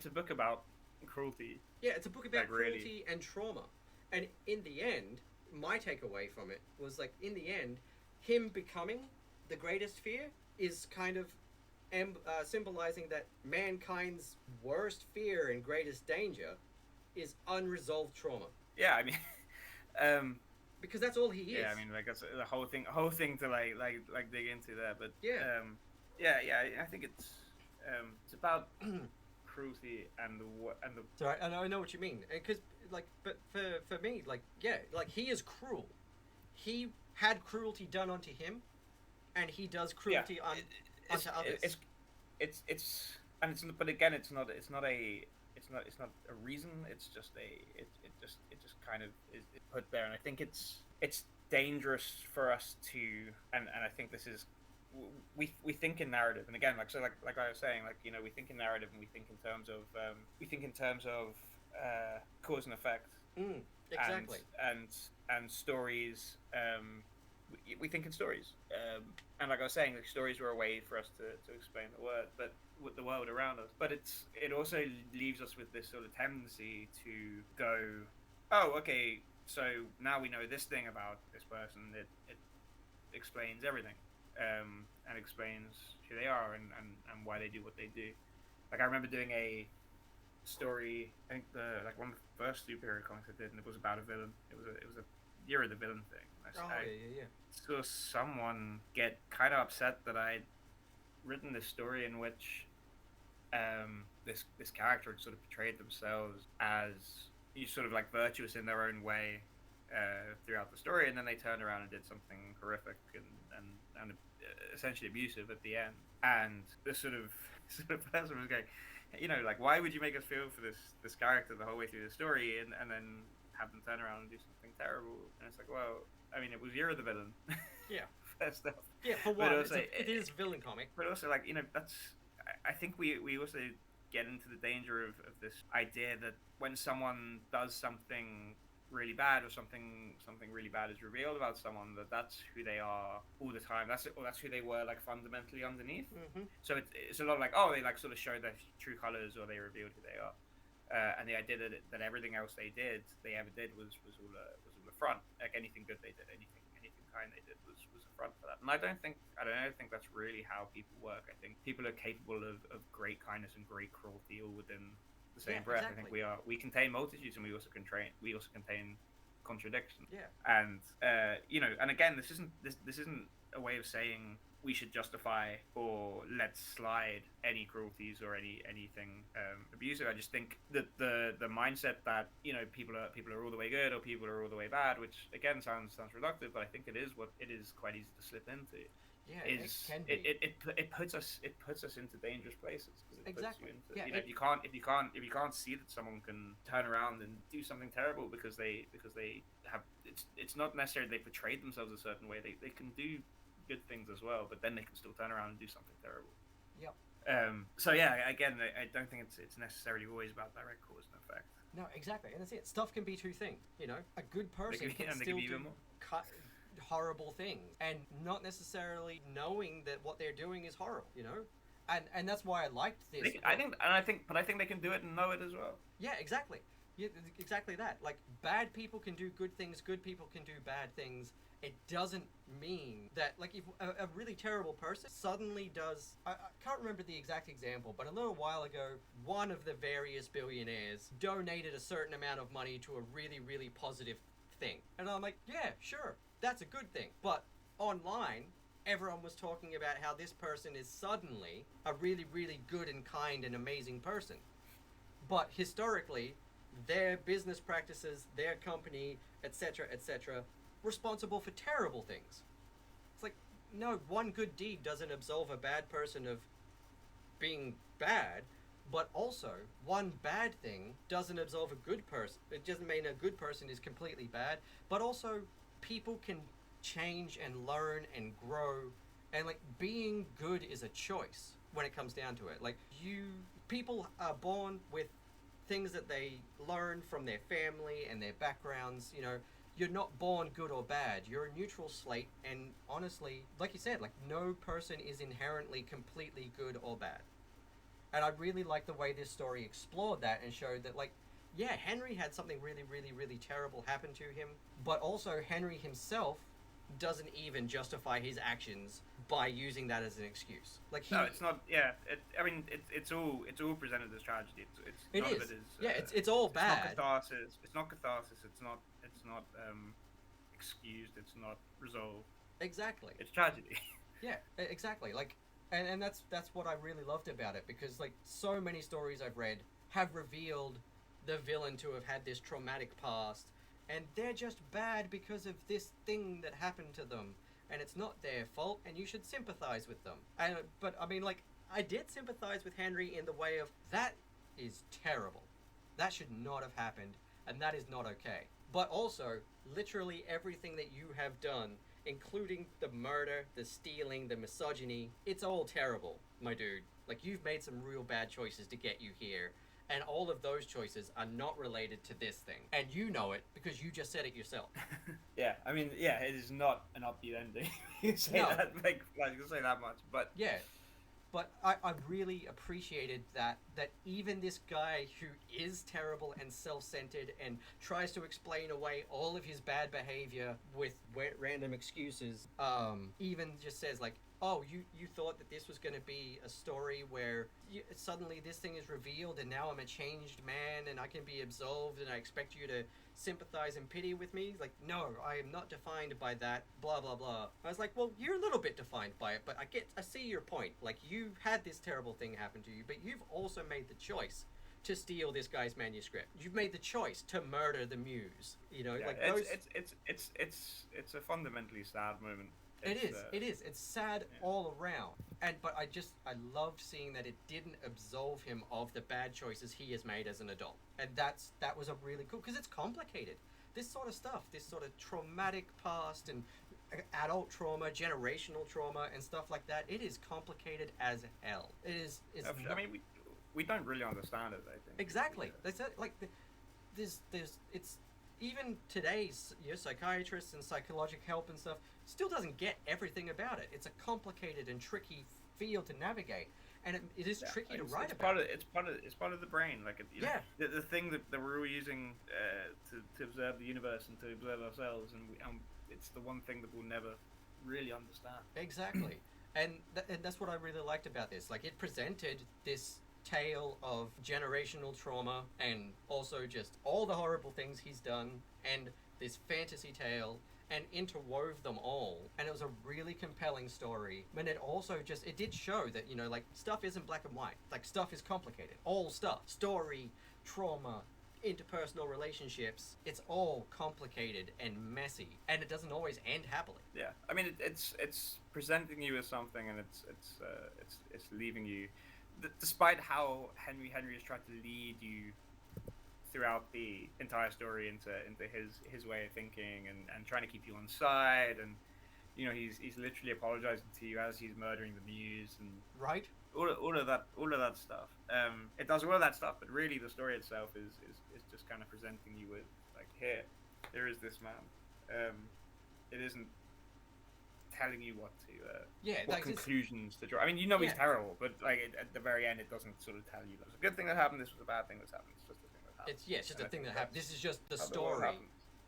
a book about cruelty. Yeah, it's a book about really cruelty and trauma. And in the end, my takeaway from it was, like, in the end, him becoming the greatest fear is kind of symbolizing that mankind's worst fear and greatest danger is unresolved trauma. Yeah, I mean, because that's all he is. Yeah, I mean, like, that's the whole thing to like dig into there. But I think it's about cruelty and the. Sorry, I know what you mean, because but for me, he is cruel. He had cruelty done onto him, and he does cruelty onto others. But again, it's not a reason. It's just it just kind of is put there, and I think it's dangerous for us to, and I think this is, we think in narrative, and again, like I was saying, we think in narrative, and we think in terms of cause and effect. Exactly. And stories. We think in stories, and like I was saying, stories were a way for us to explain the world around us. But it also leaves us with this sort of tendency to go, oh, okay, so now we know this thing about this person. It explains everything, and explains who they are and why they do what they do. Like, I remember doing a story, I think one of the first superhero comics I did, and it was about a villain. It was a Year of the Villain thing. I saw someone get kind of upset that I'd written this story in which this character had sort of portrayed themselves as sort of like virtuous in their own way throughout the story, and then they turned around and did something horrific and essentially abusive at the end. And this sort of person was going, why would you make us feel for this character the whole way through the story, and then have them turn around and do something terrible? And it's like, well, I mean, it was Year of the Villain. Yeah. First off. Yeah, for one, it is a villain comic. But also, that's, I think we also get into the danger of this idea that when someone does something really bad, or something really bad is revealed about someone, that's who they are all the time. That's who they were, like, fundamentally underneath. So it's a lot of like, oh, they like sort of show their true colors, or they revealed who they are, and the idea that everything else they ever did was all a front. Like, anything good they did, anything kind they did was a front for that. And I don't think that's really how people work. I think people are capable of great kindness and great cruelty all within the same breath. Exactly. I think we contain multitudes, and we also contain contradiction. Yeah. And and again, this isn't a way of saying we should justify or let slide any cruelties or anything abusive. I just think that the mindset that people are all the way good or people are all the way bad, which again sounds reductive, but I think it is quite easy to slip into. Yeah, it can be. It puts us into dangerous places, because it puts you into, Yeah, if you can't see that someone can turn around and do something terrible because they have, it's not necessarily they portrayed themselves a certain way. They can do good things as well, but then they can still turn around and do something terrible. Yep. So yeah, again, I don't think it's necessarily always about direct cause and effect. No, exactly, and that's it. Stuff can be two things. A good person can still do horrible things, and not necessarily knowing that what they're doing is horrible. And that's why I liked this. I think they can do it and know it as well. Yeah, exactly. Yeah, exactly that. Like, bad people can do good things. Good people can do bad things. It doesn't mean that, like, if a really terrible person suddenly does... I can't remember the exact example, but a little while ago, one of the various billionaires donated a certain amount of money to a really, really positive thing. And I'm like, yeah, sure, that's a good thing. But online, everyone was talking about how this person is suddenly a really, really good and kind and amazing person. But historically, their business practices, their company, etc., responsible for terrible things. It's like, no, one good deed doesn't absolve a bad person of being bad, but also one bad thing doesn't absolve a good person. It doesn't mean a good person is completely bad, but also people can change and learn and grow, and like, being good is a choice when it comes down to it. Like, people are born with things that they learn from their family and their backgrounds. You're not born good or bad. You're a neutral slate, and honestly, like you said, like, no person is inherently completely good or bad. And I really like the way this story explored that and showed that, like, yeah, Henry had something really, really, really terrible happen to him, but also Henry himself doesn't even justify his actions by using that as an excuse. Like, no, it's not. Yeah, it's all presented as tragedy. It's all bad. It's not catharsis. It's not catharsis. It's not excused. It's not resolved. Exactly. It's tragedy. Yeah, exactly. Like, and that's what I really loved about it, because like, so many stories I've read have revealed the villain to have had this traumatic past, and they're just bad because of this thing that happened to them, and it's not their fault, and you should sympathize with them. But I mean, like, I did sympathize with Henry in the way of, that is terrible. That should not have happened, and that is not okay. But also, literally everything that you have done, including the murder, the stealing, the misogyny, it's all terrible, my dude. Like, you've made some real bad choices to get you here, and all of those choices are not related to this thing. And you know it, because you just said it yourself. Yeah, I mean, yeah, it is not an upbeat ending. You can say that, like, you can say that much, but... Yeah. But I really appreciated that even this guy who is terrible and self-centered and tries to explain away all of his bad behavior with random excuses, even just says, like, oh, you thought that this was going to be a story where suddenly this thing is revealed and now I'm a changed man and I can be absolved and I expect you to sympathize and pity with me? Like, no, I am not defined by that, blah, blah, blah. I was like, well, you're a little bit defined by it, but I see your point. Like, you had this terrible thing happen to you, but you've also made the choice to steal this guy's manuscript. You've made the choice to murder the muse. Yeah, like, it's a fundamentally sad moment. It is. It's sad all around. But I loved seeing that it didn't absolve him of the bad choices he has made as an adult. And that was a really cool, because it's complicated. This sort of stuff, this sort of traumatic past and adult trauma, generational trauma and stuff like that, it is complicated as hell. It is. I mean, we don't really understand it. I think Exactly. Yeah. That's it. Like, it's even today's psychiatrists and psychological help and stuff still doesn't get everything about it. It's a complicated and tricky field to navigate, and it is tricky to write about. It's part of the brain. Like the thing that we're all using to observe the universe and to observe ourselves, and it's the one thing that we'll never really understand. Exactly. And that's what I really liked about this. Like, it presented this tale of generational trauma and also just all the horrible things he's done, and this fantasy tale, and interwove them all. And it was a really compelling story. And it also it did show that, like, stuff isn't black and white. Like, stuff is complicated. All stuff. Story, trauma, interpersonal relationships, it's all complicated and messy, and it doesn't always end happily. Yeah, I mean, it's presenting you as something, and it's leaving you, despite how Henry has tried to lead you throughout the entire story into his way of thinking, and trying to keep you on side, and he's literally apologizing to you as he's murdering the muse, and right. All of that stuff. It does all of that stuff, but really the story itself is just kind of presenting you with, like, here is this man. It isn't telling you what conclusions to draw. I mean, he's terrible, but like at the very end, it doesn't sort of tell you there's a good thing that happened, this was a bad thing that's happened. It's just a thing that happened. It's just a thing that happened. This is just the how story.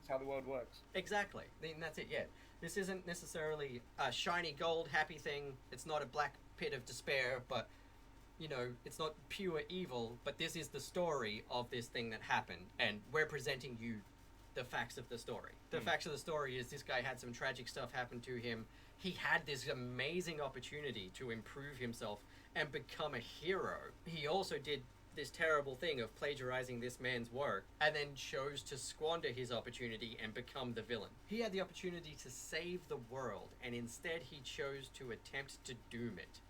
It's how the world works. Exactly. And that's it. Yeah. This isn't necessarily a shiny gold happy thing. It's not a black pit of despair, but it's not pure evil. But this is the story of this thing that happened, and we're presenting you the facts of the story. The facts of the story is this guy had some tragic stuff happen to him. He had this amazing opportunity to improve himself and become a hero. He also did this terrible thing of plagiarizing this man's work, and then chose to squander his opportunity and become the villain. He had the opportunity to save the world, and instead he chose to attempt to doom it.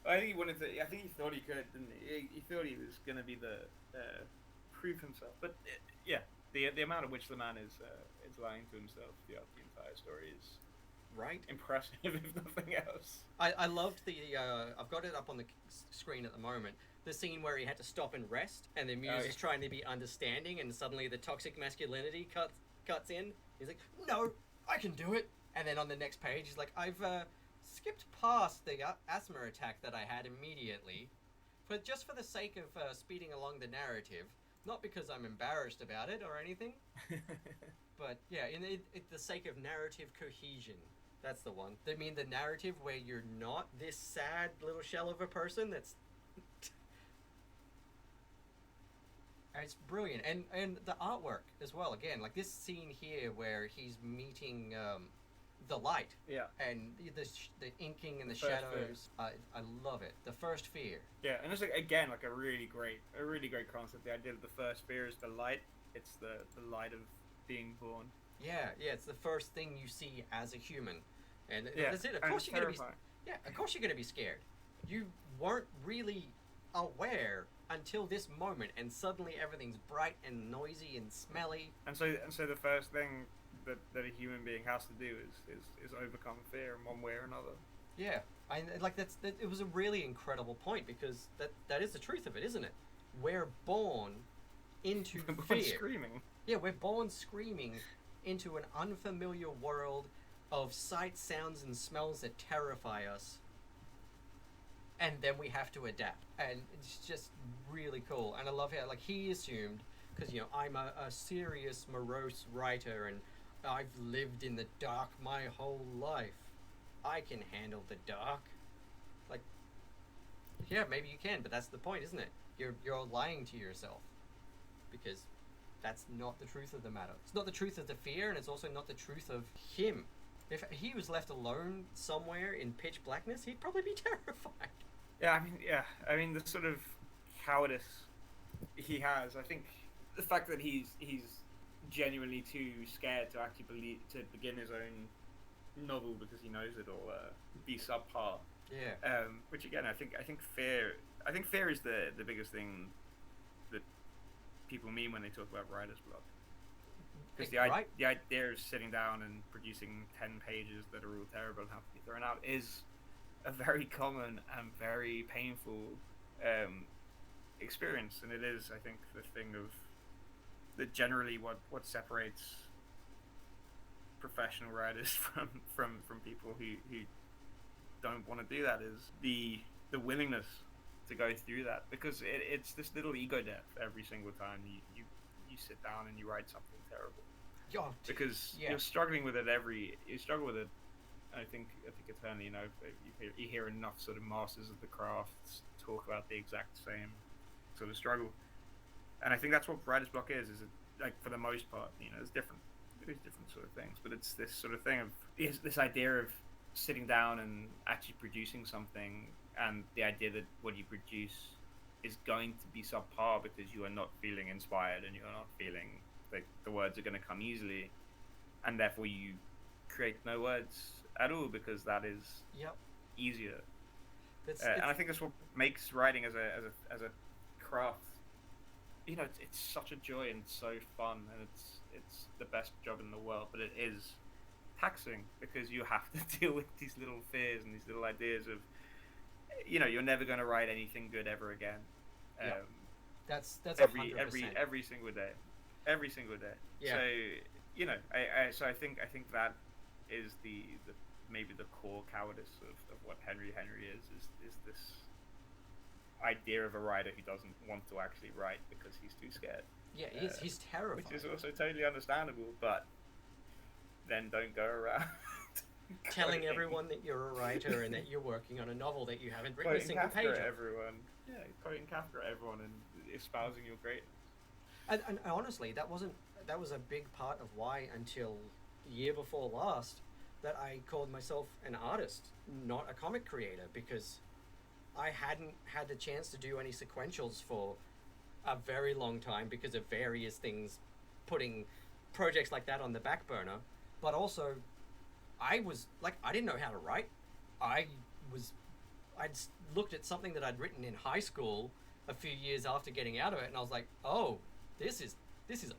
I think he wanted to. I think he thought he could, didn't he? He thought he was going to be the prove himself. But the amount at which the man is lying to himself throughout the entire story is right impressive, if nothing else. I loved the. I've got it up on the screen at the moment. The scene where he had to stop and rest, and the muse is trying to be understanding, and suddenly the toxic masculinity cuts in. He's like, "No, I can do it." And then on the next page, he's like, "I've skipped past the asthma attack that I had immediately, but just for the sake of speeding along the narrative, not because I'm embarrassed about it or anything, but yeah, in the sake of narrative cohesion." That's the one. I mean, the narrative where you're not this sad little shell of a person. That's it's brilliant, and the artwork as well. Again, like this scene here where he's meeting the light, and the inking and the shadows. I love it. The first fear. Yeah, and it's like a really great concept. The idea of the first fear is the light. It's the light of being born. Yeah, it's the first thing you see as a human, and that's it. Of course you're gonna be. Yeah, of course you're gonna be scared. You weren't really aware until this moment, and suddenly everything's bright and noisy and smelly. And so the first thing that a human being has to do is overcome fear in one way or another. Yeah, it was a really incredible point, because that is the truth of it, isn't it? We're born into fear. Screaming. Yeah, we're born screaming into an unfamiliar world of sights, sounds, and smells that terrify us. And then we have to adapt. And it's just really cool. And I love how, like, he assumed, because, I'm a serious, morose writer, and I've lived in the dark my whole life. I can handle the dark. Like, yeah, maybe you can, but that's the point, isn't it? You're lying to yourself. Because that's not the truth of the matter. It's not the truth of the fear, and it's also not the truth of him. If he was left alone somewhere in pitch blackness, he'd probably be terrified. I mean, the sort of cowardice he has. I think the fact that he's genuinely too scared to actually begin his own novel because he knows it'll be subpar. Yeah. Which again, I think fear. I think fear is the biggest thing that people mean when they talk about writer's block. Because the idea of sitting down and producing 10 pages that are all terrible and have to be thrown out is a very common and very painful um, experience, and it is, I think, the thing of that generally what separates professional writers from people who don't want to do that is the willingness to go through that, because it's this little ego death every single time you sit down and you write something terrible, because you're struggling with it you struggle with it. I think eternally, you hear enough sort of masters of the crafts talk about the exact same sort of struggle, and I think that's what writer's block is it, like, for the most part, there's different sort of things, but it's this sort of thing of this idea of sitting down and actually producing something, and the idea that what you produce is going to be subpar because you are not feeling inspired and you are not feeling like the words are going to come easily, and therefore you create no words at all because that is easier. And I think that's what makes writing as a craft. It's such a joy and so fun, and it's the best job in the world, but it is taxing because you have to deal with these little fears and these little ideas of, you're never going to write anything good ever again. That's every 100%. every single day. Yeah. So I think that is the maybe the core cowardice of what Henry is this idea of a writer who doesn't want to actually write because he's too scared. Yeah, he's terrified. Which is also totally understandable, but then don't go around telling everyone that you're a writer and that you're working on a novel that you haven't written a single Kafka page of. everyone. Yeah, quoting Kafka at everyone and espousing your greatness. And honestly, that was a big part of why, until the year before last, that I called myself an artist, not a comic creator, because I hadn't had the chance to do any sequentials for a very long time because of various things putting projects like that on the back burner. But also, I didn't know how to write. I'd looked at something that I'd written in high school a few years after getting out of it, and I was like, oh, this is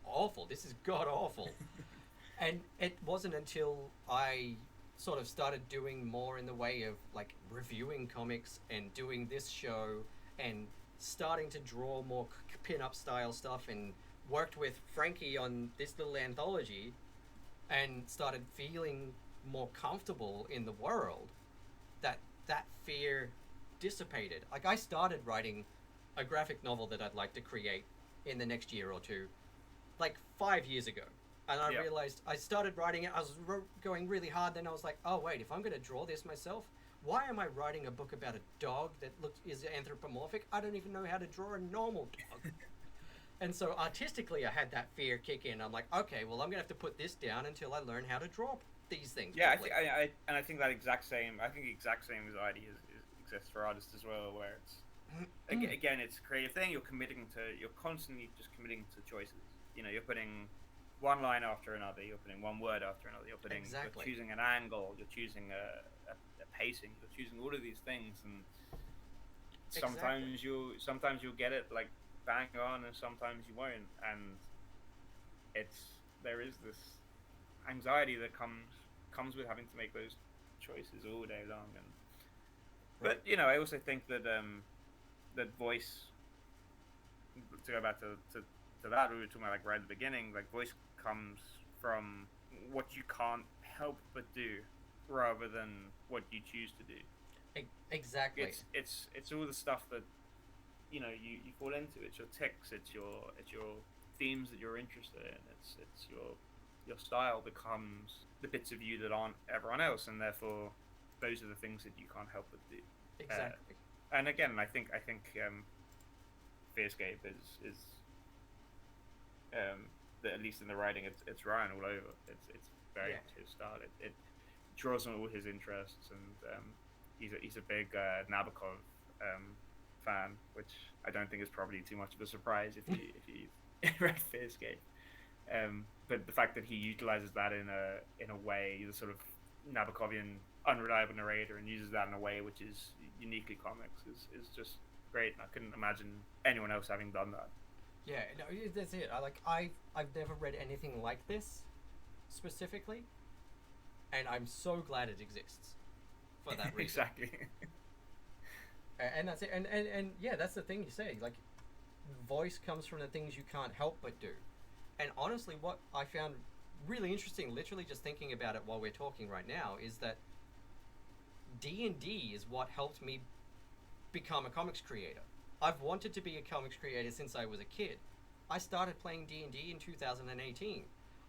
awful. This is god awful. And it wasn't until I sort of started doing more in the way of like reviewing comics and doing this show and starting to draw more pin-up style stuff and worked with Frankie on this little anthology and started feeling more comfortable in the world, that fear dissipated. Like, I started writing a graphic novel that I'd like to create in the next year or two, like 5 years ago. And I realized I started writing it, I was going really hard, then I was like, oh wait, if I'm going to draw this myself, why am I writing a book about a dog that is anthropomorphic? I don't even know how to draw a normal dog. And so artistically, I had that fear kick in. I'm like, okay, well, I'm going to have to put this down until I learn how to draw these things. Yeah, I think the exact same anxiety exists for artists as well, where it's again, it's a creative thing. You're constantly just committing to choices. You're putting one line after another. You're putting one word after another. You're choosing an angle. You're choosing a pacing. You're choosing all of these things, and sometimes you'll get it like bang on, and sometimes you won't. And there is this anxiety that comes with having to make those choices all day long. But I also think that that voice, to go back to that, we were talking about like right at the beginning, like voice comes from what you can't help but do rather than what you choose to do. Exactly. It's all the stuff that you fall into. It's your ticks, it's your themes that you're interested in. It's your style becomes the bits of you that aren't everyone else, and therefore those are the things that you can't help but do. Exactly. And again, I think Fearscape is that, at least in the writing, it's Ryan all over. It's very much his style. It draws on all his interests, and he's a big Nabokov fan, which I don't think is probably too much of a surprise if you read Fearscape. But the fact that he utilizes that in a way, the sort of Nabokovian unreliable narrator, and uses that in a way which is uniquely comics is just great. And I couldn't imagine anyone else having done that. Yeah, no, that's it. I've never read anything like this specifically, and I'm so glad it exists. for that reason. Exactly. And that's it. And yeah, that's the thing you say. Like, voice comes from the things you can't help but do. And honestly, what I found really interesting, literally just thinking about it while we're talking right now, is that D&D is what helped me become a comics creator. I've wanted to be a comics creator since I was a kid. I started playing D&D in 2018.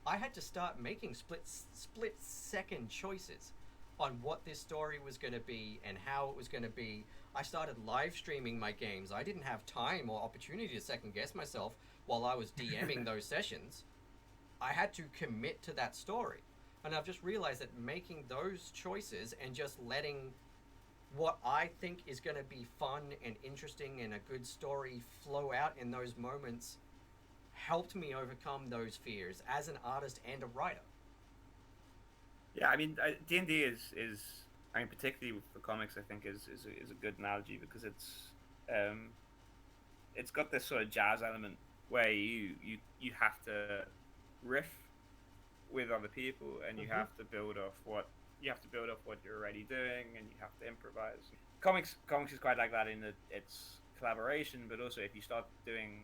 I had to start making split-second choices on what this story was going to be and how it was going to be. I started live streaming my games. I didn't have time or opportunity to second guess myself while I was DMing those sessions. I had to commit to that story. And I've just realized that making those choices and just letting what I think is going to be fun and interesting and a good story flow out in those moments helped me overcome those fears as an artist and a writer. Yeah, I mean, D&D is I mean, particularly with the comics, I think is a good analogy because it's got this sort of jazz element where you have to riff with other people and you have to build off what you're already doing, and you have to improvise. Comics is quite like that in that it's collaboration, but also if you start doing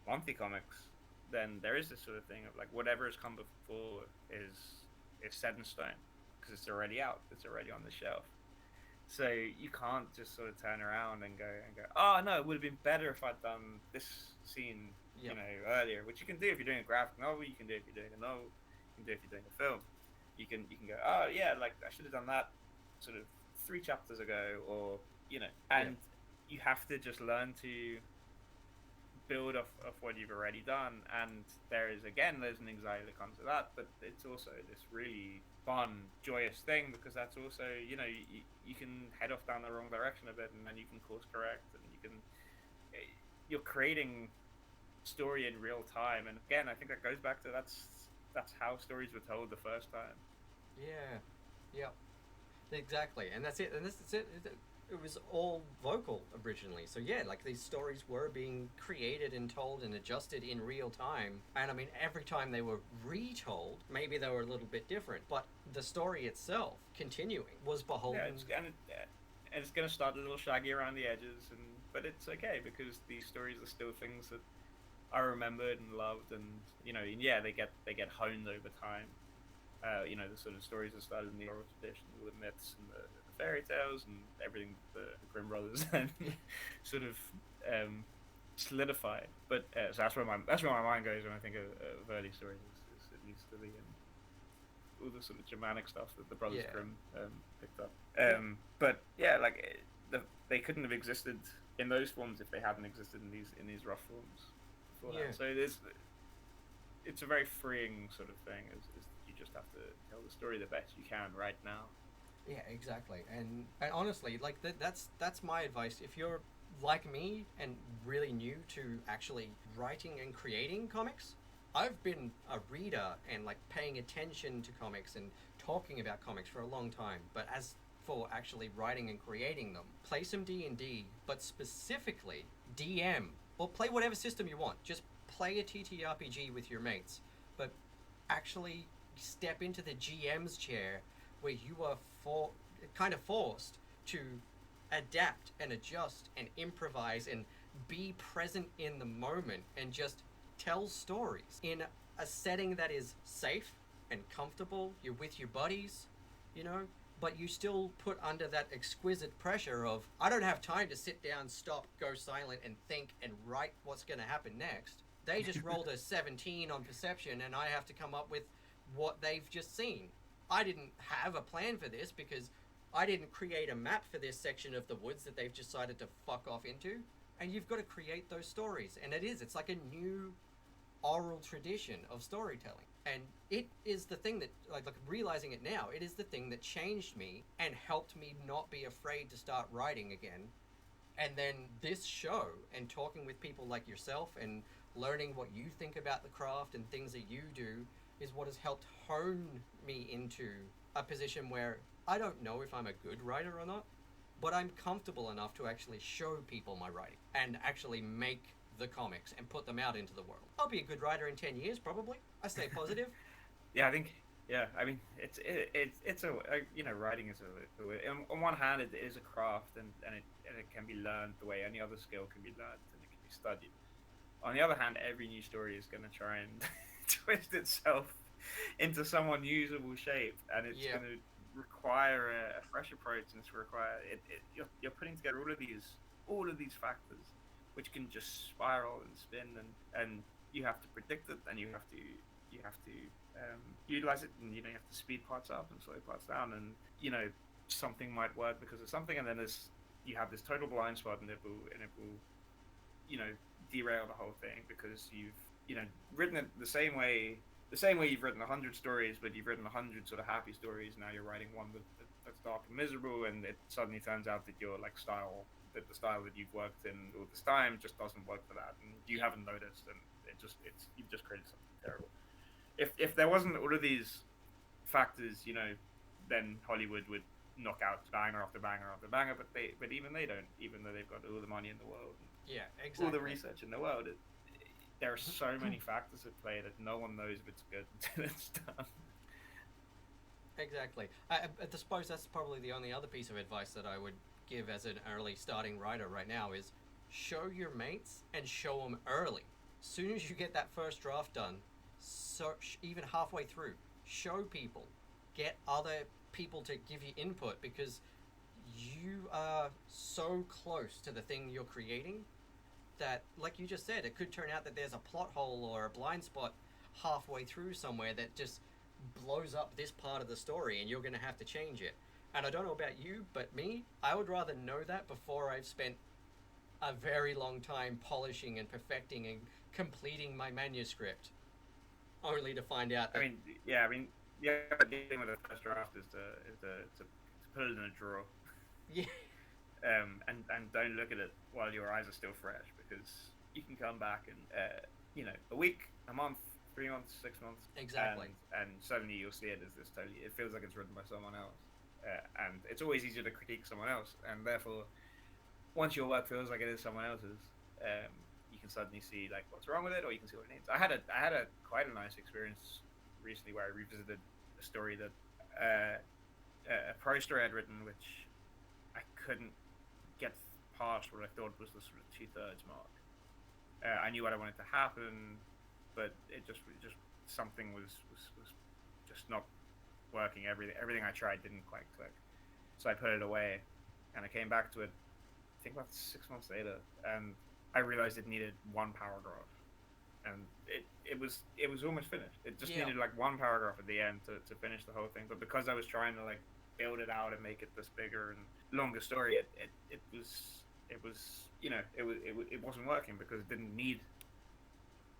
monthly comics, then there is this sort of thing of like whatever has come before is set in stone because it's already out, it's already on the shelf. So you can't just sort of turn around and go, oh no, it would have been better if I'd done this scene, you know, earlier. Which you can do if you're doing a graphic novel, you can do if you're doing a novel, you can do if you're doing a film. You can go, oh yeah, like I should have done that sort of 3 chapters ago, or you know, and you have to just learn to build off of what you've already done. And there's an anxiety that comes with that, but it's also this really fun, joyous thing because that's also, you know, you can head off down the wrong direction a bit, and then you can course correct, and you're creating story in real time. And again, I think that goes back to that's how stories were told the first time. Yeah, exactly, and that's it. And that's it. It was all vocal originally, so yeah, like these stories were being created and told and adjusted in real time. And I mean, every time they were retold, maybe they were a little bit different, but the story itself, continuing, was beholden. Yeah, and it's going to start a little shaggy around the edges, but it's okay because these stories are still things that are remembered and loved, and you know, yeah, they get honed over time. You know, the sort of stories that started in the oral tradition, the myths and the fairy tales and everything the Grimm brothers then sort of solidify. But so that's where my mind goes when I think of early stories. Is it needs to be all the sort of Germanic stuff that the brothers Grimm picked up. But yeah, like they couldn't have existed in those forms if they hadn't existed in these rough forms before that. So it's a very freeing sort of thing. Is you just have to tell the story the best you can right now. Yeah, exactly. And honestly, like that's my advice. If you're like me and really new to actually writing and creating comics, I've been a reader and like paying attention to comics and talking about comics for a long time. But as for actually writing and creating them, play some D&D, but specifically DM, or play whatever system you want. Just play a TTRPG with your mates, but actually step into the GM's chair where you are kind of forced to adapt and adjust and improvise and be present in the moment and just tell stories in a setting that is safe and comfortable. You're with your buddies, you know, but you still put under that exquisite pressure of, I don't have time to sit down, stop, go silent, and think and write what's going to happen next. They just rolled a 17 on perception, and I have to come up with what they've just seen. I didn't have a plan for this because I didn't create a map for this section of the woods that they've decided to fuck off into. And you've got to create those stories. And it's like a new oral tradition of storytelling. And it is the thing that, like realizing it now, it is the thing that changed me and helped me not be afraid to start writing again. And then this show and talking with people like yourself and learning what you think about the craft and things that you do is what has helped hone me into a position where I don't know if I'm a good writer or not, but I'm comfortable enough to actually show people my writing and actually make the comics and put them out into the world. I'll be a good writer in 10 years, probably. I stay positive. Yeah, I think Yeah, I mean, it's you know, writing is on one hand it is a craft, and it can be learned the way any other skill can be learned, and it can be studied. On the other hand, every new story is going to try and twist itself into some unusable shape, and it's Yeah, going to require a fresh approach, and it's require you're putting together all of these factors, which can just spiral and spin, and you have to predict it, and you have to utilize it, and you know you have to speed parts up and slow parts down, and you know something might work because of something, and then you have this total blind spot, and it will you know derail the whole thing because you've you know written it the same way you've written 100 stories, but you've written 100 sort of happy stories. Now you're writing one that's dark and miserable, and it suddenly turns out that your like the style that you've worked in all this time just doesn't work for that, and you haven't noticed, and it's you've just created something terrible. If there wasn't all of these factors, you know, then Hollywood would knock out banger after banger after banger. But even they don't, even though they've got all the money in the world, yeah, and all the exactly. research in the world. There are so many factors at play that no one knows if it's good until it's done. Exactly. I suppose that's probably the only other piece of advice that I would give as an early starting writer right now is show your mates and show them early. Soon as you get that first draft done, search even halfway through, show people, get other people to give you input because you are so close to the thing you're creating that, like you just said, it could turn out that there's a plot hole or a blind spot halfway through somewhere that just blows up this part of the story and you're going to have to change it. And I don't know about you, but me, I would rather know that before I've spent a very long time polishing and perfecting and completing my manuscript, only to find out I that. mean, yeah, I mean, yeah, the thing with the first draft to put it in a drawer, Yeah, and don't look at it while your eyes are still fresh because you can come back and you know a week, a month, 3 months, 6 months, exactly. and suddenly you'll see it as this totally. It feels like it's written by someone else, and it's always easier to critique someone else, and therefore once your work feels like it is someone else's, you can suddenly see like what's wrong with it, or you can see what it needs. I had a quite a nice experience recently where I revisited a story that a pro story I'd written, which I couldn't get past what I thought was the sort of 2/3 mark. I knew what I wanted to happen, but it just something was just not working. Everything I tried didn't quite click, so I put it away, and I came back to it. I think about 6 months later, and I realized it needed one paragraph, and it was almost finished. It just Yeah, needed like one paragraph at the end to finish the whole thing. But because I was trying to like build it out and make it this bigger and longer story, it was you know it wasn't working because it didn't need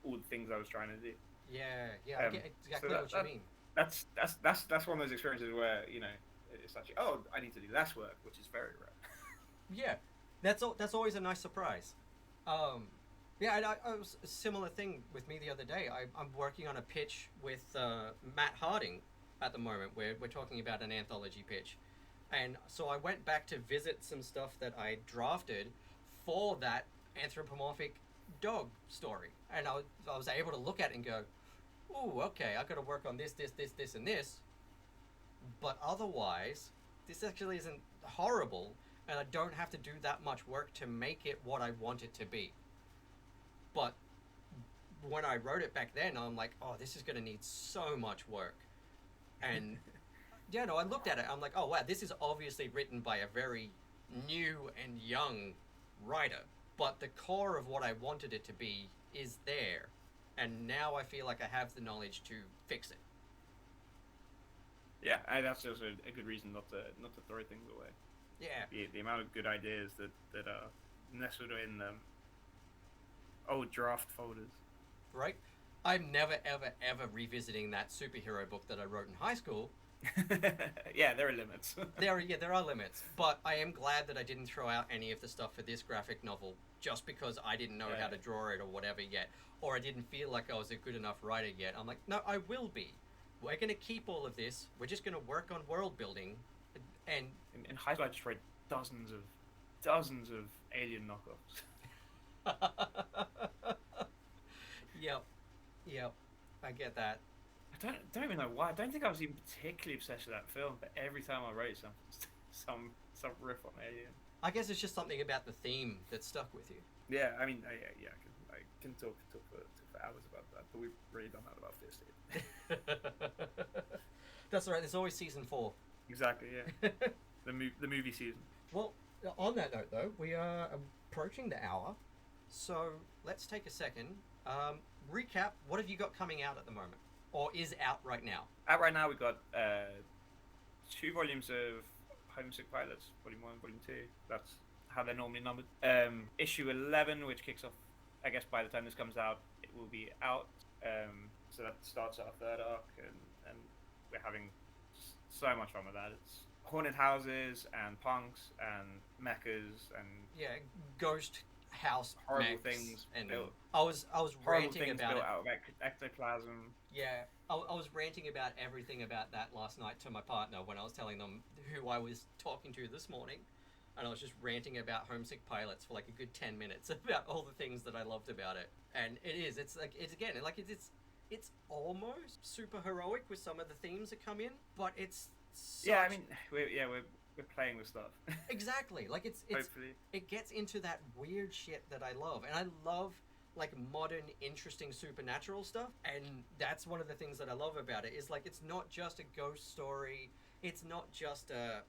all the things I was trying to do. yeah, yeah. I get So exactly what you mean. that's one of those experiences where you know it's like oh I need to do less work, which is very rare. Yeah, that's always a nice surprise. Um, yeah, I was a similar thing with me the other day. I'm working on a pitch with Matt Harding at the moment. We're talking about an anthology pitch, and so I went back to visit some stuff that I drafted for that anthropomorphic dog story, and I was able to look at it and go, "Ooh, okay, I got to work on this, and this." But otherwise, this actually isn't horrible, and I don't have to do that much work to make it what I want it to be. But when I wrote it back then, I'm like, oh, this is going to need so much work. And yeah, no, I looked at it. I'm like, oh wow, this is obviously written by a very new and young writer. But the core of what I wanted it to be is there, and now I feel like I have the knowledge to fix it. Yeah, that's also a good reason not to throw things away. Yeah, The amount of good ideas that are nestled in old draft folders. right. I'm never, ever, ever revisiting that superhero book that I wrote in high school. Yeah, there are limits. There are limits, but I am glad that I didn't throw out any of the stuff for this graphic novel just because I didn't know how Yeah, to draw it or whatever yet, or I didn't feel like I was a good enough writer yet. I'm like, no, I will be. We're gonna keep all of this. We're just gonna work on world building, and in high school I just read dozens of alien knockoffs. yep, yep, I get that. don't even know why. I don't think I was even particularly obsessed with that film, but every time I wrote some riff on there. Yeah. I guess it's just something about the theme that stuck with you. Yeah, I mean, I can talk for hours about that, but we've really done that about Fearscape. That's all right. There's always season 4. Exactly. Yeah. the movie season. Well, on that note, though, we are approaching the hour, so let's take a second. Recap. What have you got coming out at the moment, or is out right now? Out right now, we've got 2 volumes of Homesick Pilots, Volume 1, Volume 2. That's how they're normally numbered. Issue 11, which kicks off, I guess by the time this comes out, it will be out. So that starts our 3rd arc, and we're having so much fun with that. It's haunted houses and punks and mechas and ghost house horrible mechs things. And built, I was horrible ranting things about built it. out of ectoplasm. Yeah, I was ranting about everything about that last night to my partner when I was telling them who I was talking to this morning, and I was just ranting about Homesick Pilots for like a good 10 minutes about all the things that I loved about it. And it's almost super heroic with some of the themes that come in, but it's I mean, we're playing with stuff. Exactly, like it's hopefully it gets into that weird shit that I love, and I love like modern, interesting supernatural stuff, and that's one of the things that I love about it. Is like it's not just a ghost story. It's not just a,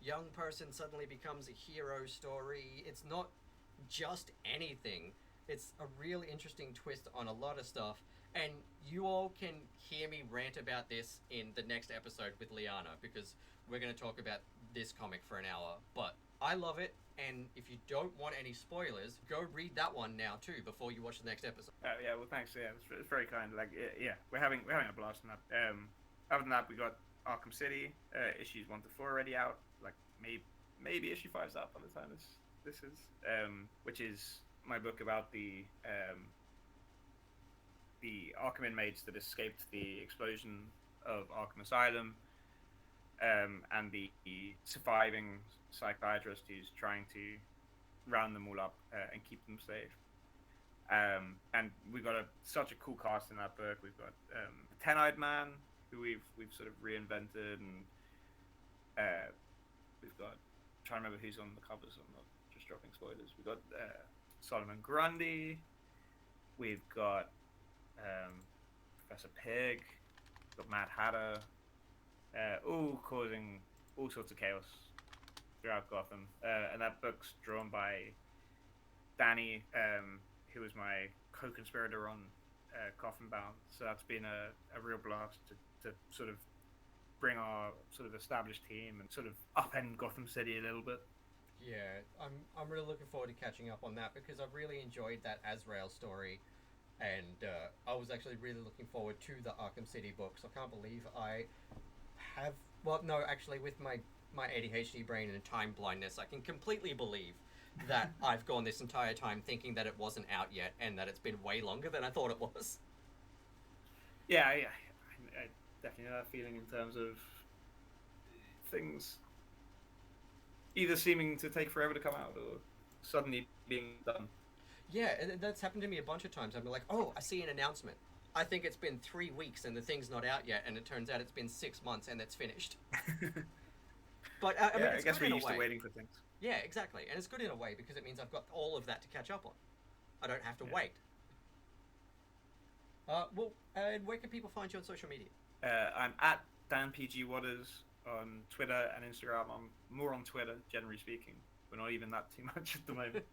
young person suddenly becomes a hero story. It's not just anything. It's a really interesting twist on a lot of stuff. And you all can hear me rant about this in the next episode with Liana, because we're going to talk about this comic for an hour. But I love it, and if you don't want any spoilers, go read that one now too before you watch the next episode. Yeah, well, thanks. Yeah, it's very kind. Like, yeah, we're having a blast on that. Other than that, we got Arkham City issues 1 to 4 already out. Like maybe issue 5's out by the time this is, which is my book about the Arkham inmates that escaped the explosion of Arkham Asylum, and the surviving psychiatrist who's trying to round them all up and keep them safe. And we've got such a cool cast in that book. We've got the Ten-Eyed Man, who we've sort of reinvented, and we've got, I'm trying to remember who's on the cover, so I'm not just dropping spoilers. We've got Solomon Grundy. We've got Professor Pig. We've got Mad Hatter. All causing all sorts of chaos throughout Gotham. And that book's drawn by Danny, who was my co-conspirator on Coffin Bound. So that's been a real blast to sort of bring our sort of established team and sort of upend Gotham City a little bit. Yeah, I'm really looking forward to catching up on that, because I've really enjoyed that Azrael story, and I was actually really looking forward to the Arkham City books. I can't believe I have... Well, no, actually, with my ADHD brain and time blindness, I can completely believe that I've gone this entire time thinking that it wasn't out yet, and that it's been way longer than I thought it was. Yeah, I definitely know that feeling in terms of things either seeming to take forever to come out or suddenly being done. Yeah, and that's happened to me a bunch of times. I'm like, oh, I see an announcement. I think it's been 3 weeks and the thing's not out yet, and it turns out it's been 6 months and it's finished. But I mean, it's I guess good we're in a used way. to waiting for things. Yeah, exactly, and it's good in a way because it means I've got all of that to catch up on. I don't have to wait. And where can people find you on social media? I'm at DanPGWaters on Twitter and Instagram. I'm more on Twitter, generally speaking. We're not even that too much at the moment.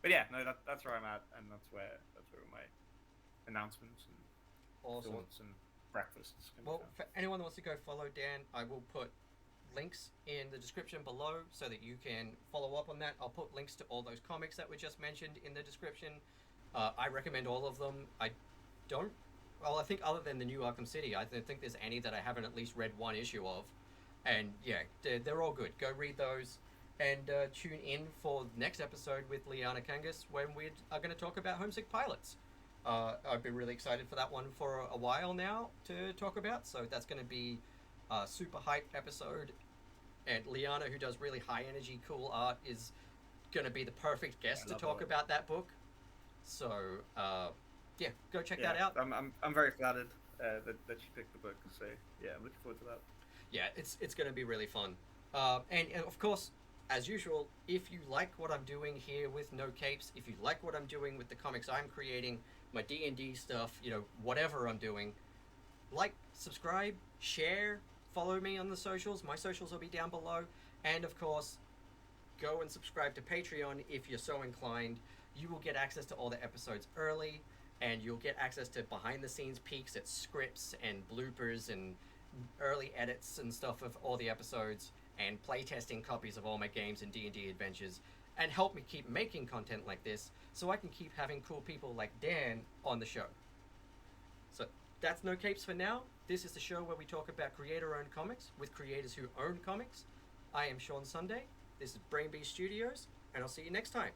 But yeah, no, that's where I'm at, and that's where my announcements and thoughts and breakfasts can be found. For anyone that wants to go follow Dan, I will put links in the description below so that you can follow up on that. I'll put links to all those comics that were just mentioned in the description. I recommend all of them. I think other than the new Arkham City, I don't think there's any that I haven't at least read one issue of. And yeah, they're all good. Go read those. And tune in for the next episode with Liana Kangas when we are going to talk about Homesick Pilots. I've been really excited for that one for a while now to talk about. So that's going to be a super hype episode. And Liana, who does really high energy, cool art, is going to be the perfect guest to talk about that book. So yeah, go check that out. I'm very flattered that you picked the book. So yeah, I'm looking forward to that. Yeah, it's going to be really fun. And of course, as usual, if you like what I'm doing here with No Capes, if you like what I'm doing with the comics I'm creating, my D&D stuff, you know, whatever I'm doing, like, subscribe, share, follow me on the socials. My socials will be down below. And of course, go and subscribe to Patreon if you're so inclined. You will get access to all the episodes early, and you'll get access to behind-the-scenes peeks at scripts and bloopers and early edits and stuff of all the episodes, and playtesting copies of all my games and D&D adventures, and help me keep making content like this so I can keep having cool people like Dan on the show. So that's No Capes for now. This is the show where we talk about creator-owned comics with creators who own comics. I am Sean Sunday. This is Brain Beast Studios, and I'll see you next time.